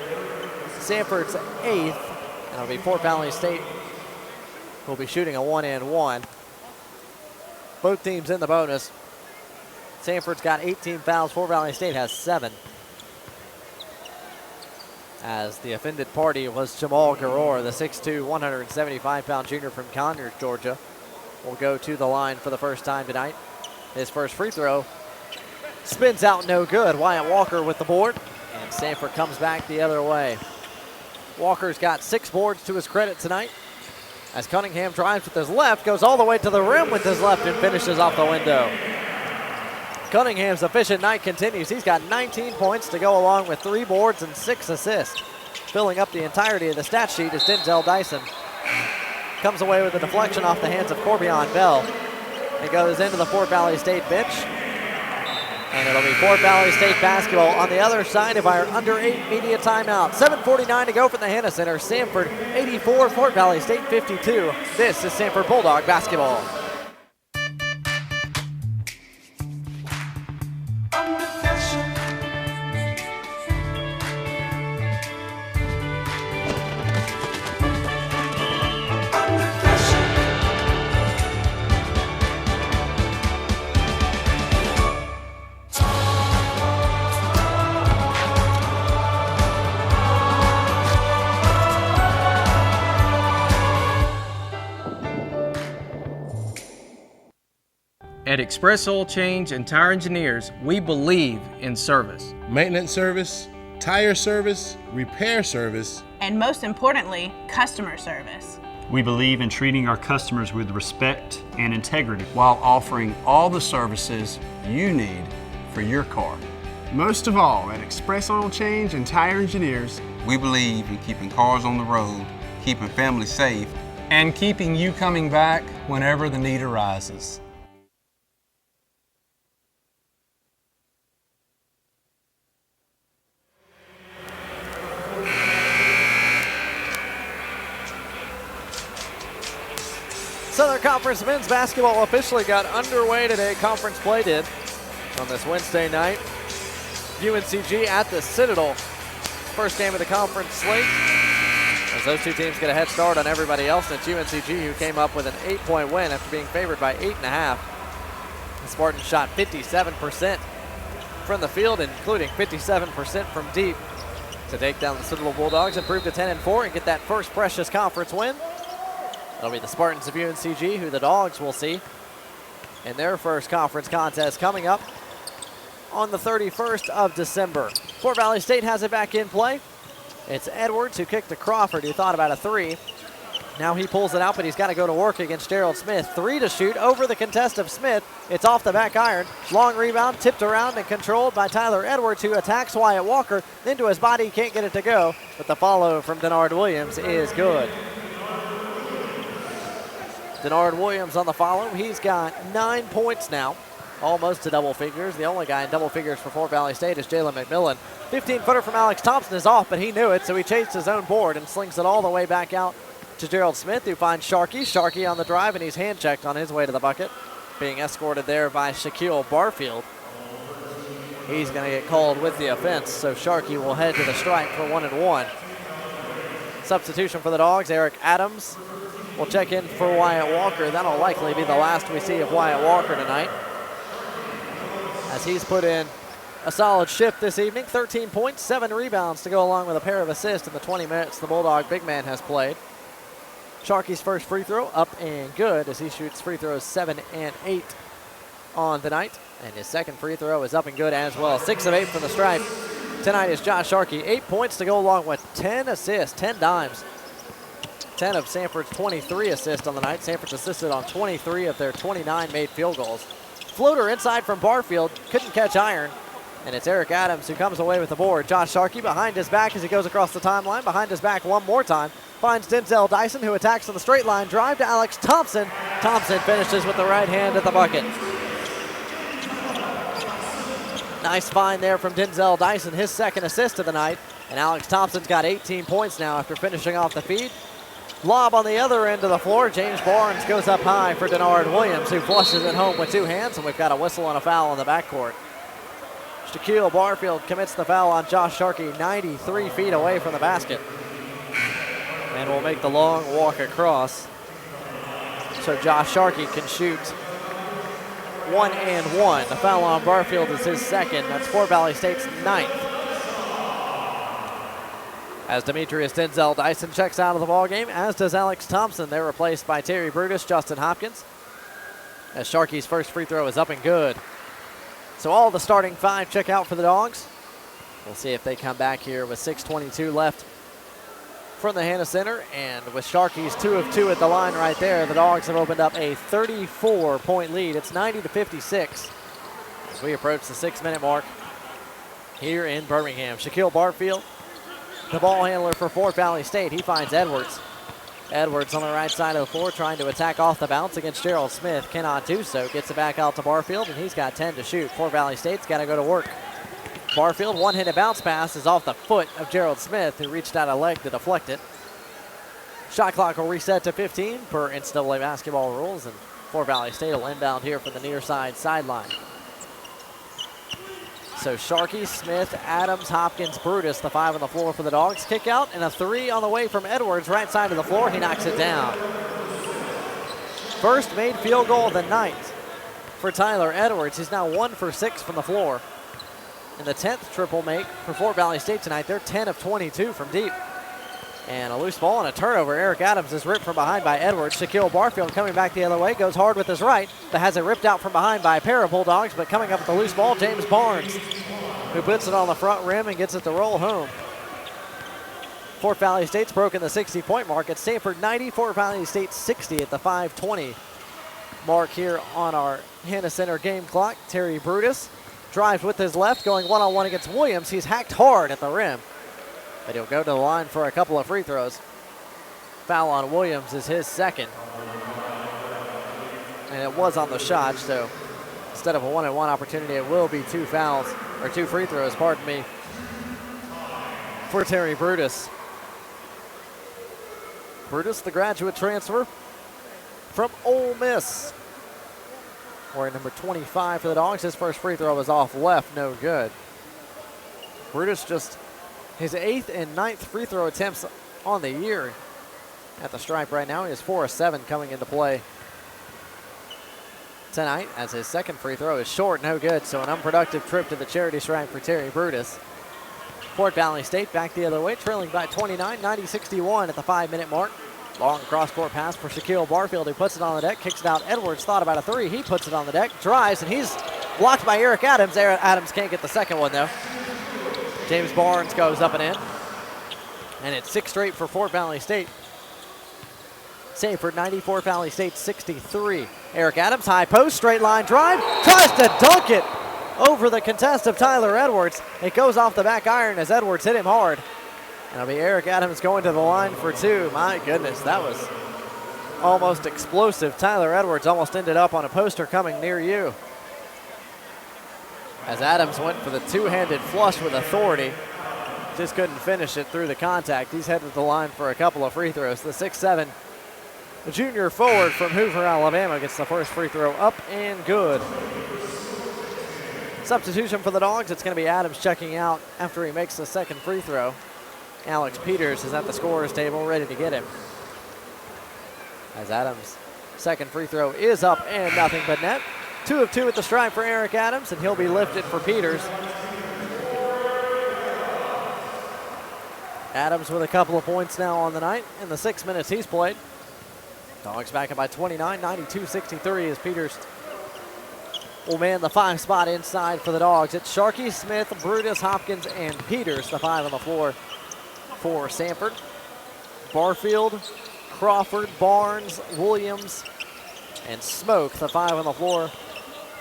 Samford's 8th. And it'll be Fort Valley State who'll be shooting a 1-and-1. Both teams in the bonus. Samford's got 18 fouls. Fort Valley State has 7. As the offended party was Jamal Garrar, the 6'2", 175-pound junior from Conyers, Georgia, will go to the line for the first time tonight. His first free throw spins out no good. Wyatt Walker with the board, and Samford comes back the other way. Walker's got 6 boards to his credit tonight, as Cunningham drives with his left, goes all the way to the rim with his left, and finishes off the window. Cunningham's efficient night continues. He's got 19 points to go along with 3 boards and 6 assists. Filling up the entirety of the stat sheet is Denzel Dyson. Comes away with a deflection off the hands of Corbion Bell. It goes into the Fort Valley State bench. And it'll be Fort Valley State basketball on the other side of our under 8 media timeout. 7:49 to go for the Hannah Center. Samford 84, Fort Valley State 52. This is Samford Bulldog basketball. At Express Oil Change and Tire Engineers, we believe in service. Maintenance service, tire service, repair service, and most importantly, customer service. We believe in treating our customers with respect and integrity, while offering all the services you need for your car. Most of all, at Express Oil Change and Tire Engineers, we believe in keeping cars on the road, keeping families safe, and keeping you coming back whenever the need arises. Southern Conference men's basketball officially got underway today. Conference play did on this Wednesday night. UNCG at the Citadel. First game of the conference slate. As those two teams get a head start on everybody else, and it's UNCG who came up with an 8-point win after being favored by 8.5. The Spartans shot 57% from the field, including 57% from deep, to take down the Citadel Bulldogs, improve to 10-4, and get that first precious conference win. It'll be the Spartans of UNCG who the Dogs will see in their first conference contest coming up on the 31st of December. Fort Valley State has it back in play. It's Edwards who kicked to Crawford, who thought about a 3. Now he pulls it out, but he's got to go to work against Gerald Smith. 3 to shoot over the contest of Smith. It's off the back iron. Long rebound, tipped around and controlled by Tyler Edwards, who attacks Wyatt Walker. Into his body, can't get it to go, but the follow from Denard Williams is good. Denard Williams on the follow. He's got 9 points now, almost to double figures. The only guy in double figures for Fort Valley State is Jalen McMillan. 15-footer from Alex Thompson is off, but he knew it, so he chased his own board and slings it all the way back out to Gerald Smith, who finds Sharkey. Sharkey on the drive, and he's hand-checked on his way to the bucket, being escorted there by Shaquille Barfield. He's going to get called with the offense, so Sharkey will head to the strike for 1-1. Substitution for the Dogs, Eric Adams will check in for Wyatt Walker. That'll likely be the last we see of Wyatt Walker tonight, as he's put in a solid shift this evening. 13 points, 7 rebounds to go along with a pair of assists in the 20 minutes the Bulldog big man has played. Sharkey's first free throw up and good, as he shoots free throws 7 and 8 on the night. And his second free throw is up and good as well. 6 of 8 from the stripe tonight is Josh Sharkey. 8 points to go along with 10 assists, 10 dimes. 10 of Samford's 23 assists on the night. Samford's assisted on 23 of their 29 made field goals. Floater inside from Barfield, couldn't catch iron. And it's Eric Adams who comes away with the board. Josh Sharkey behind his back as he goes across the timeline. Behind his back one more time. Finds Denzel Dyson, who attacks on the straight line. Drive to Alex Thompson. Thompson finishes with the right hand at the bucket. Nice find there from Denzel Dyson, his second assist of the night. And Alex Thompson's got 18 points now after finishing off the feed. Lob on the other end of the floor. James Barnes goes up high for Denard Williams, who flushes it home with 2 hands, and we've got a whistle and a foul in the backcourt. Shaquille Barfield commits the foul on Josh Sharkey, 93 feet away from the basket. And will make the long walk across, so Josh Sharkey can shoot 1 and 1. The foul on Barfield is his second. That's Fort Valley State's 9th. As Demetrius Denzel Dyson checks out of the ballgame, as does Alex Thompson. They're replaced by Terry Brutus, Justin Hopkins, as Sharkey's first free throw is up and good. So all the starting five check out for the Dogs. We'll see if they come back here with 6:22 left from the Hannah Center. And with Sharkey's 2 of 2 at the line right there, the Dogs have opened up a 34-point lead. It's 90-56 as we approach the 6-minute mark here in Birmingham. Shaquille Barfield, the ball handler for Fort Valley State. He finds Edwards. Edwards on the right side of the floor trying to attack off the bounce against Gerald Smith. Cannot do so. Gets it back out to Barfield, and he's got 10 to shoot. Fort Valley State's got to go to work. Barfield, one-handed bounce pass is off the foot of Gerald Smith, who reached out a leg to deflect it. Shot clock will reset to 15 per NCAA basketball rules, and Fort Valley State will inbound here from the near side sideline. So Sharkey, Smith, Adams, Hopkins, Brutus, the 5 on the floor for the Dogs. Kick out and a 3 on the way from Edwards, right side of the floor. He knocks it down. First made field goal of the night for Tyler Edwards. He's now 1 for 6 from the floor. And the 10th triple make for Fort Valley State tonight. They're 10 of 22 from deep. And a loose ball and a turnover. Eric Adams is ripped from behind by Edwards. Shaquille Barfield coming back the other way, goes hard with his right, but has it ripped out from behind by a pair of Bulldogs. But coming up with the loose ball, James Barnes, who puts it on the front rim and gets it to roll home. Fort Valley State's broken the 60-point mark. It's Samford 90, Fort Valley State 60 at the 5:20 mark here on our Hannah Center game clock. Terry Brutus drives with his left, going one-on-one against Williams. He's hacked hard at the rim, but he'll go to the line for a couple of free throws. Foul on Williams is his second. And it was on the shot, so instead of a 1-and-1 opportunity, it will be 2 fouls, or 2 free throws, pardon me, for Terry Brutus. Brutus, the graduate transfer from Ole Miss. Wearing number 25 for the Dogs. His first free throw was off left, no good. Brutus just his 8th and 9th free throw attempts on the year at the stripe right now. He has 4 of 7 coming into play tonight, as his second free throw is short, no good. So an unproductive trip to the charity stripe for Terry Brutus. Fort Valley State back the other way, trailing by 29, 90-61 at the 5-minute mark. Long cross-court pass for Shaquille Barfield, who puts it on the deck, kicks it out. Edwards thought about a 3. He puts it on the deck, drives, and he's blocked by Eric Adams. Adams can't get the second one, though. James Barnes goes up and in. And it's 6 straight for Fort Valley State. Samford 90, Fort Valley State 63. Eric Adams, high post, straight line drive, tries to dunk it over the contest of Tyler Edwards. It goes off the back iron as Edwards hit him hard. And it'll be Eric Adams going to the line for 2. My goodness, that was almost explosive. Tyler Edwards almost ended up on a poster coming near you, as Adams went for the 2-handed flush with authority. Just couldn't finish it through the contact. He's headed to the line for a couple of free throws. The 6'7" junior forward from Hoover, Alabama, gets the first free throw up and good. Substitution for the Dogs. It's going to be Adams checking out after he makes the second free throw. Alex Peters is at the scorer's table ready to get him, as Adams' second free throw is up and nothing but net. 2 of 2 at the stripe for Eric Adams, and he'll be lifted for Peters. Adams with a couple of points now on the night in the 6 minutes he's played. Dogs back up by 29, 92-63 as Peters will man the 5 spot inside for the Dogs. It's Sharkey, Smith, Brutus, Hopkins, and Peters, the 5 on the floor for Samford. Barfield, Crawford, Barnes, Williams, and Smoke, the 5 on the floor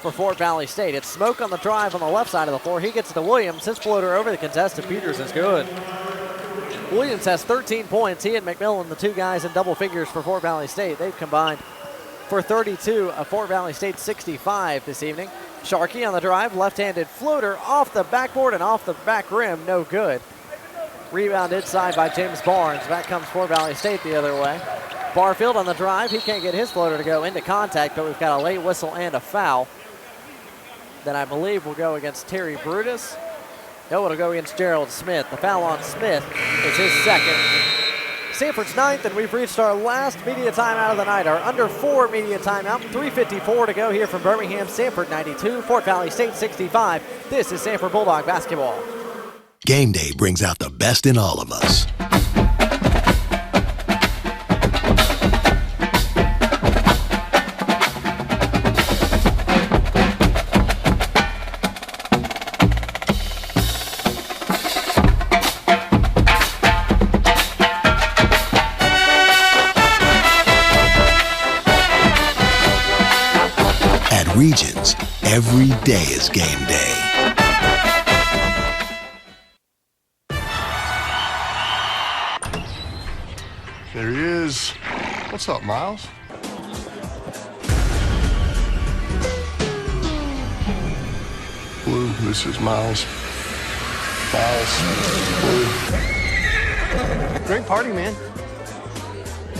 for Fort Valley State. It's Smoke on the drive on the left side of the floor. He gets it to Williams. His floater over the contest to Peters is good. Williams has 13 points. He and McMillan, the 2 guys in double figures for Fort Valley State. They've combined for 32 of Fort Valley State 65 this evening. Sharkey on the drive, left-handed floater off the backboard and off the back rim, no good. Rebound inside by James Barnes. Back comes Fort Valley State the other way. Barfield on the drive. He can't get his floater to go into contact, but we've got a late whistle and a foul that I believe will go against Terry Brutus. No, it'll go against Gerald Smith. The foul on Smith is his second. Samford's 9th, and we've reached our last media timeout of the night, our under 4 media timeout. 3:54 to go here from Birmingham. Samford 92, Fort Valley State 65. This is Samford Bulldog basketball. Game day brings out the best in all of us. Every day is game day. There he is. What's up, Miles? Blue, this is Miles. Miles, Blue. Great party, man.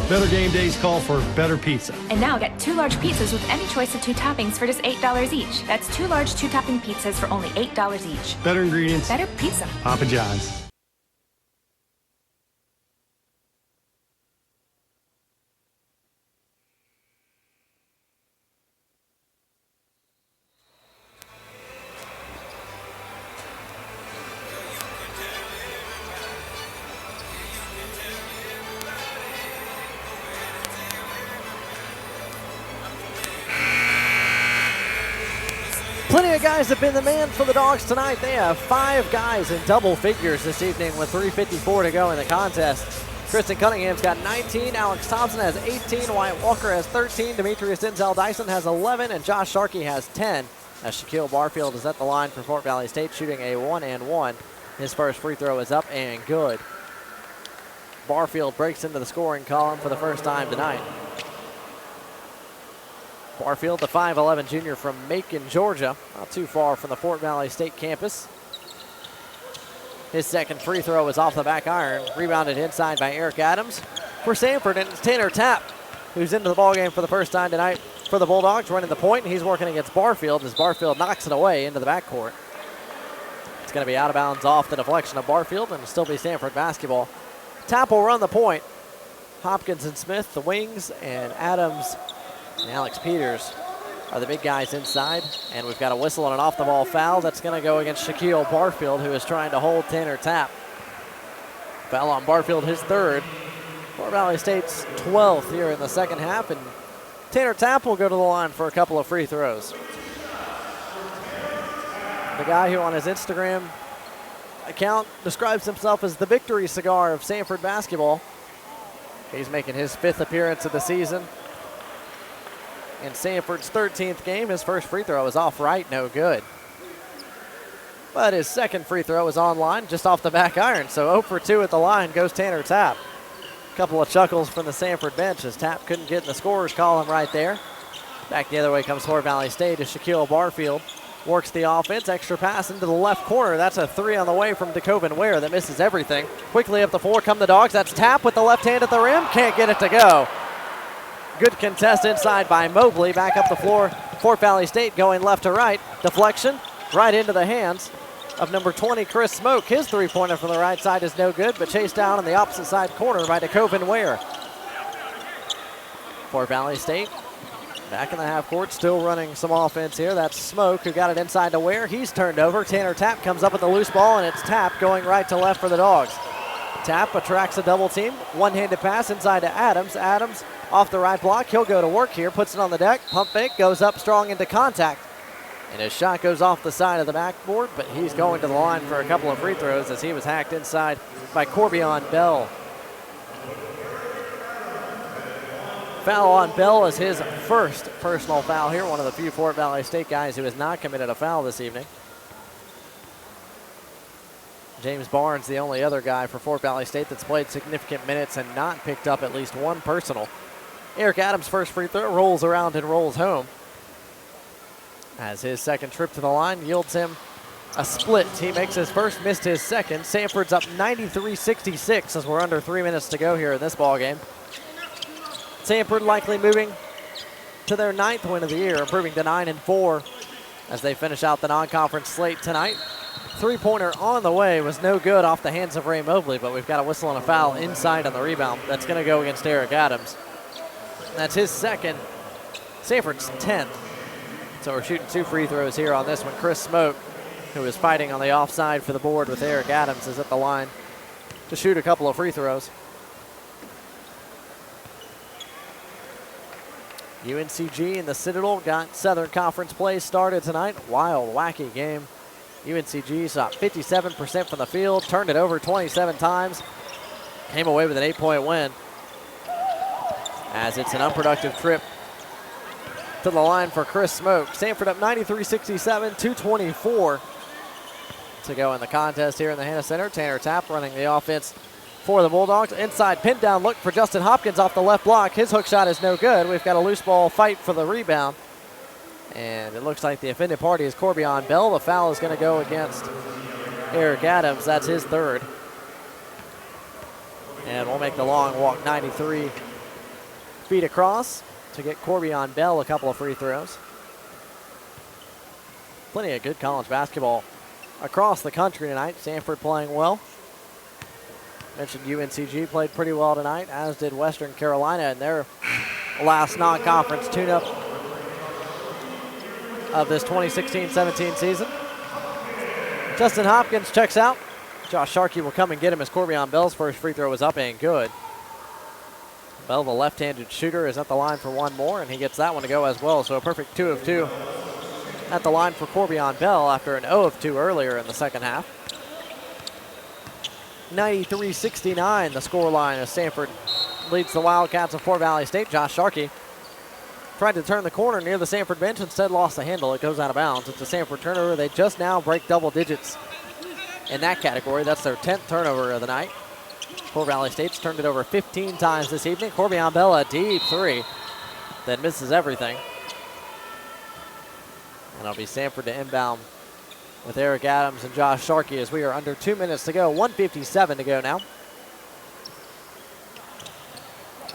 Better game days call for better pizza. And now get 2 large pizzas with any choice of 2 toppings for just $8 each. That's 2 large 2-topping pizzas for only $8 each. Better ingredients. Better pizza. Papa John's. Plenty of guys have been the man for the Dogs tonight. They have 5 guys in double figures this evening with 3:54 to go in the contest. Kristen Cunningham's got 19, Alex Thompson has 18, Wyatt Walker has 13, Demetrius Denzel-Dyson has 11, and Josh Sharkey has 10. As Shaquille Barfield is at the line for Fort Valley State shooting a 1-and-1. His first free throw is up and good. Barfield breaks into the scoring column for the first time tonight. Barfield, the 5'11 junior from Macon, Georgia, not too far from the Fort Valley State campus. His second free throw is off the back iron, rebounded inside by Eric Adams. For Samford, and it's Tanner Tapp, who's into the ballgame for the first time tonight for the Bulldogs, running the point, and he's working against Barfield as Barfield knocks it away into the backcourt. It's going to be out of bounds off the deflection of Barfield, and it'll still be Samford basketball. Tapp will run the point. Hopkins and Smith, the wings, and Adams and Alex Peters are the big guys inside. And we've got a whistle on an off-the-ball foul that's going to go against Shaquille Barfield, who is trying to hold Tanner Tapp. Foul on Barfield, his third. Fort Valley State's 12th here in the second half, and Tanner Tapp will go to the line for a couple of free throws. The guy who on his Instagram account describes himself as the victory cigar of Samford basketball. He's making his 5th appearance of the season. In Samford's 13th game, his first free throw is off right, no good. But his second free throw is online, just off the back iron. So 0 for 2 at the line goes Tanner Tapp. A couple of chuckles from the Samford bench as Tapp couldn't get in the scorer's column right there. Back the other way comes Fort Valley State as Shaquille Barfield works the offense. Extra pass into the left corner. That's a 3 on the way from DeCoven Ware that misses everything. Quickly up the floor come the Dogs. That's Tapp with the left hand at the rim. Can't get it to go. Good contest inside by Mobley. Back up the floor. Fort Valley State going left to right. Deflection right into the hands of number 20, Chris Smoke. His three-pointer from the right side is no good, but chased down in the opposite side corner by DeCoven Ware. Fort Valley State back in the half court, still running some offense here. That's Smoke who got it inside to Ware. He's turned over. Tanner Tapp comes up with the loose ball, and it's Tapp going right to left for the Dogs. Tapp attracts a double team. One-handed pass inside to Adams. Adams off the right block. He'll go to work here. Puts it on the deck. Pump fake. Goes up strong into contact. And his shot goes off the side of the backboard, but he's going to the line for a couple of free throws as he was hacked inside by Corbion Bell. Foul on Bell is his first personal foul here. One of the few Fort Valley State guys who has not committed a foul this evening. James Barnes, the only other guy for Fort Valley State that's played significant minutes and not picked up at least one personal. Eric Adams' first free throw rolls around and rolls home, as his second trip to the line yields him a split. He makes his first, missed his second. Samford's up 93-66 as we're under 3 minutes to go here in this ball game. Samford likely moving to their 9th win of the year, improving to 9-4 as they finish out the non-conference slate tonight. Three-pointer on the way was no good off the hands of Ray Mobley, but we've got a whistle and a foul inside on the rebound. That's going to go against Eric Adams. That's his second, Samford's 10th. So we're shooting 2 free throws here on this one. Chris Smoke, who is fighting on the offside for the board with Eric Adams, is at the line to shoot a couple of free throws. UNCG and the Citadel got Southern Conference play started tonight. Wild, wacky game. UNCG shot 57% from the field, turned it over 27 times, came away with an 8-point win. As it's an unproductive trip to the line for Chris Smoke. Samford up 93-67, 2:24 to go in the contest here in the Hannah Center. Tanner Tapp running the offense for the Bulldogs. Inside pin down look for Justin Hopkins off the left block. His hook shot is no good. We've got a loose ball fight for the rebound. And it looks like the offended party is Corbion Bell. The foul is going to go against Eric Adams. That's his third. And we'll make the long walk 93 feet across to get Corbion Bell a couple of free throws. Plenty of good college basketball across the country tonight. Samford playing well. Mentioned UNCG played pretty well tonight, as did Western Carolina in their last non-conference tune-up of this 2016-17 season. Justin Hopkins checks out. Josh Sharkey will come and get him as Corbion Bell's first free throw is up and good. Bell, the left-handed shooter, is at the line for one more, and he gets that one to go as well. So a perfect 2 of 2 at the line for Corbion Bell after an 0 of 2 earlier in the second half. 93-69 the scoreline as Samford leads the Wildcats of Fort Valley State. Josh Sharkey tried to turn the corner near the Samford bench, instead lost the handle. It goes out of bounds. It's a Samford turnover. They just now break double digits in that category. That's their 10th turnover of the night. Fort Valley State's turned it over 15 times this evening. Corbion Bell, a deep three that misses everything. And it'll be Samford to inbound with Eric Adams and Josh Sharkey as we are under 2 minutes to go. 1:57 to go now.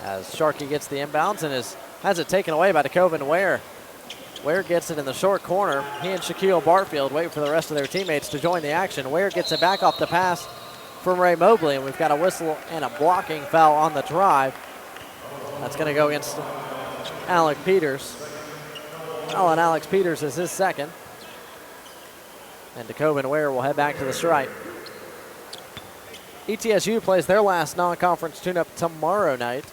As Sharkey gets the inbounds and has it taken away by DeCoven Ware. Ware gets it in the short corner. He and Shaquille Barfield wait for the rest of their teammates to join the action. Ware gets it back off the pass from Ray Mobley, and we've got a whistle and a blocking foul on the drive. That's going to go against Alec Peters. And Alex Peters is his second. And DeCoven Ware will head back to the stripe. ETSU plays their last non-conference tune-up tomorrow night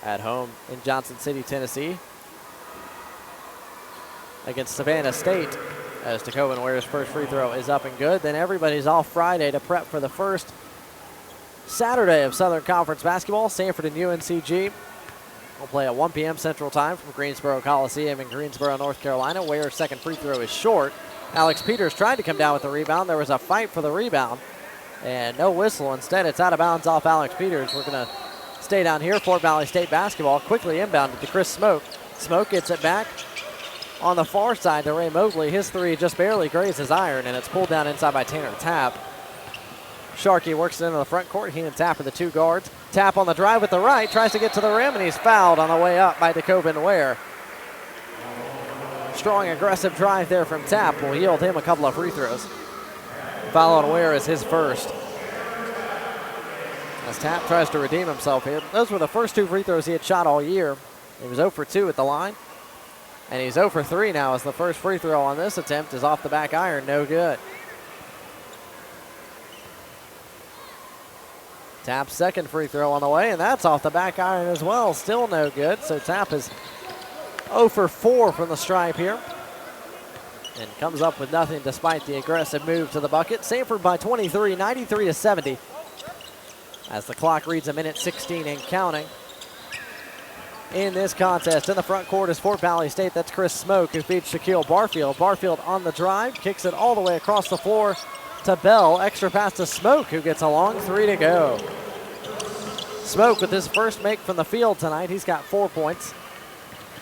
at home in Johnson City, Tennessee, against Savannah State, as DeCoven Ware's first free throw is up and good. Then everybody's off Friday to prep for the first Saturday of Southern Conference basketball. Samford and UNCG will play at 1 p.m. Central Time from Greensboro Coliseum in Greensboro, North Carolina. Ware's second free throw is short. Alex Peters tried to come down with the rebound. There was a fight for the rebound and no whistle. Instead, it's out of bounds off Alex Peters. We're going to stay down here. Fort Valley State basketball quickly inbounded to Chris Smoke. Smoke gets it back on the far side to Ray Mobley. His three just barely grazes iron, and it's pulled down inside by Tanner Tapp. Sharkey works it into the front court. He and Tapp are the two guards. Tapp on the drive with the right, tries to get to the rim, and he's fouled on the way up by DeCoven Ware. Strong, aggressive drive there from Tapp will yield him a couple of free throws. Foul on Ware is his first. As Tapp tries to redeem himself here. Those were the first two free throws he had shot all year. He was 0 for 2 at the line. And he's 0 for 3 now as the first free throw on this attempt is off the back iron, no good. Tapp's second free throw on the way, and that's off the back iron as well, still no good. So Tapp is 0 for 4 from the stripe here. And comes up with nothing despite the aggressive move to the bucket. Samford by 23, 93-70. As the clock reads 1:16 and counting. In this contest, in the front court is Fort Valley State. That's Chris Smoke, who feeds Shaquille Barfield. Barfield on the drive, kicks it all the way across the floor to Bell. Extra pass to Smoke, who gets a long three to go. Smoke with his first make from the field tonight. He's got 4 points.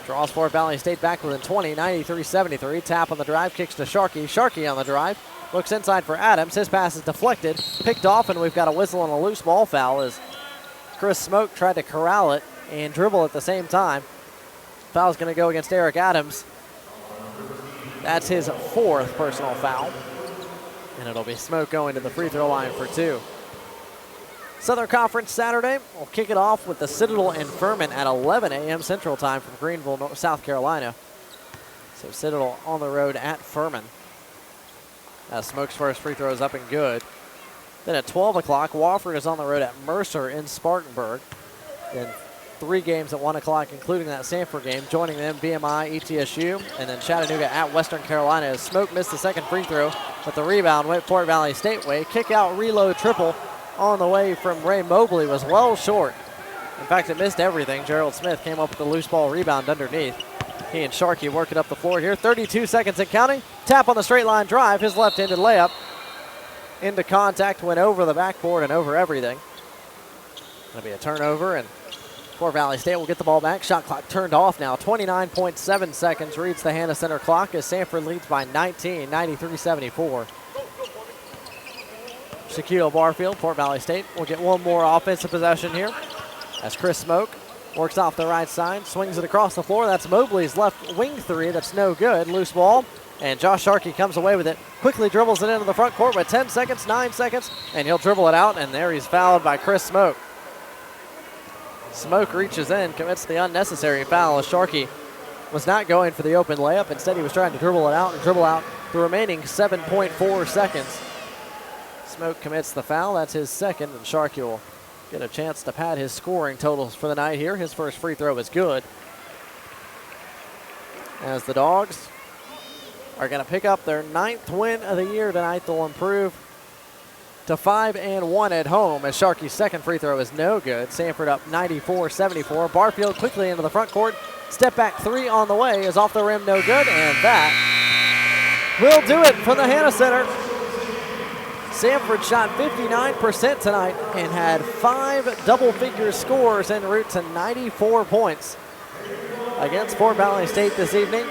Draws Fort Valley State back within 20, 93-73. Tapp on the drive, kicks to Sharkey. Sharkey on the drive, looks inside for Adams. His pass is deflected, picked off, and we've got a whistle on a loose ball foul as Chris Smoke tried to corral it and dribble at the same time. Foul's going to go against Eric Adams. That's his fourth personal foul. And it'll be Smoke going to the free throw line for 2. Southern Conference Saturday, we'll kick it off with the Citadel and Furman at 11 a.m. Central Time from Greenville, South Carolina. So Citadel on the road at Furman. Smoke's first free throw is up and good. Then at 12 o'clock, Wofford is on the road at Mercer in Spartanburg. Then 3 games at 1 o'clock, including that Samford game. Joining them, BMI, ETSU, and then Chattanooga at Western Carolina. As Smoke missed the second free throw, but the rebound went Fort Valley State way. Kick out, reload, triple on the way from Ray Mobley was well short. In fact, it missed everything. Gerald Smith came up with the loose ball rebound underneath. He and Sharkey working up the floor here. 32 seconds and counting. Tap on the straight line drive. His left-handed layup into contact, went over the backboard and over everything. Going to be a turnover, and Fort Valley State will get the ball back. Shot clock turned off now. 29.7 seconds reads the Hannah Center clock as Samford leads by 19, 93-74. Shaquille Barfield, Fort Valley State, will get one more offensive possession here as Chris Smoke works off the right side, swings it across the floor. That's Mobley's left wing three. That's no good. Loose ball, and Josh Sharkey comes away with it. Quickly dribbles it into the front court with 10 seconds, 9 seconds, and he'll dribble it out, and there he's fouled by Chris Smoke. Smoke reaches in, commits the unnecessary foul as Sharkey was not going for the open layup. Instead, he was trying to dribble it out and dribble out the remaining 7.4 seconds. Smoke commits the foul. That's his second, and Sharkey will get a chance to pad his scoring totals for the night here. His first free throw is good. As the Dogs are going to pick up their 9th win of the year tonight, they'll improve to 5-1 at home as Sharkey's second free throw is no good. Samford up 94-74. Barfield quickly into the front court. Step back three on the way is off the rim, no good, and that will do it for the Hannah Center. Samford shot 59% tonight and had 5 double-figure scores en route to 94 points against Fort Valley State this evening.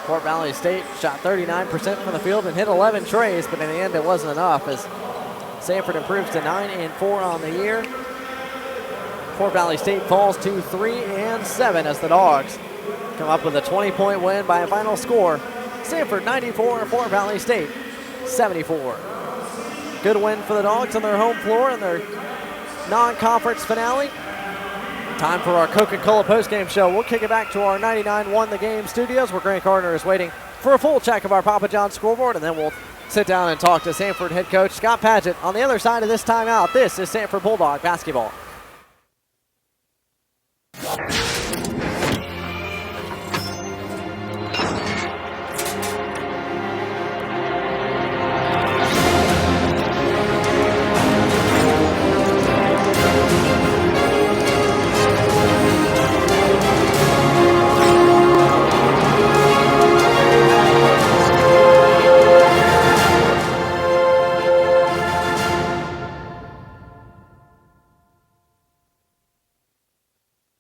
Fort Valley State shot 39% from the field and hit 11 trays, but in the end it wasn't enough as Samford improves to 9-4 on the year. Fort Valley State falls to 3-7 as the Dogs come up with a 20-point win by a final score. Samford 94, Fort Valley State 74. Good win for the Dogs on their home floor in their non-conference finale. Time for our Coca-Cola postgame show. We'll kick it back to our 99-1 the game studios where Grant Gardner is waiting for a full check of our Papa John's scoreboard, and then we'll sit down and talk to Samford head coach Scott Padgett on the other side of this timeout. This is Samford Bulldog basketball.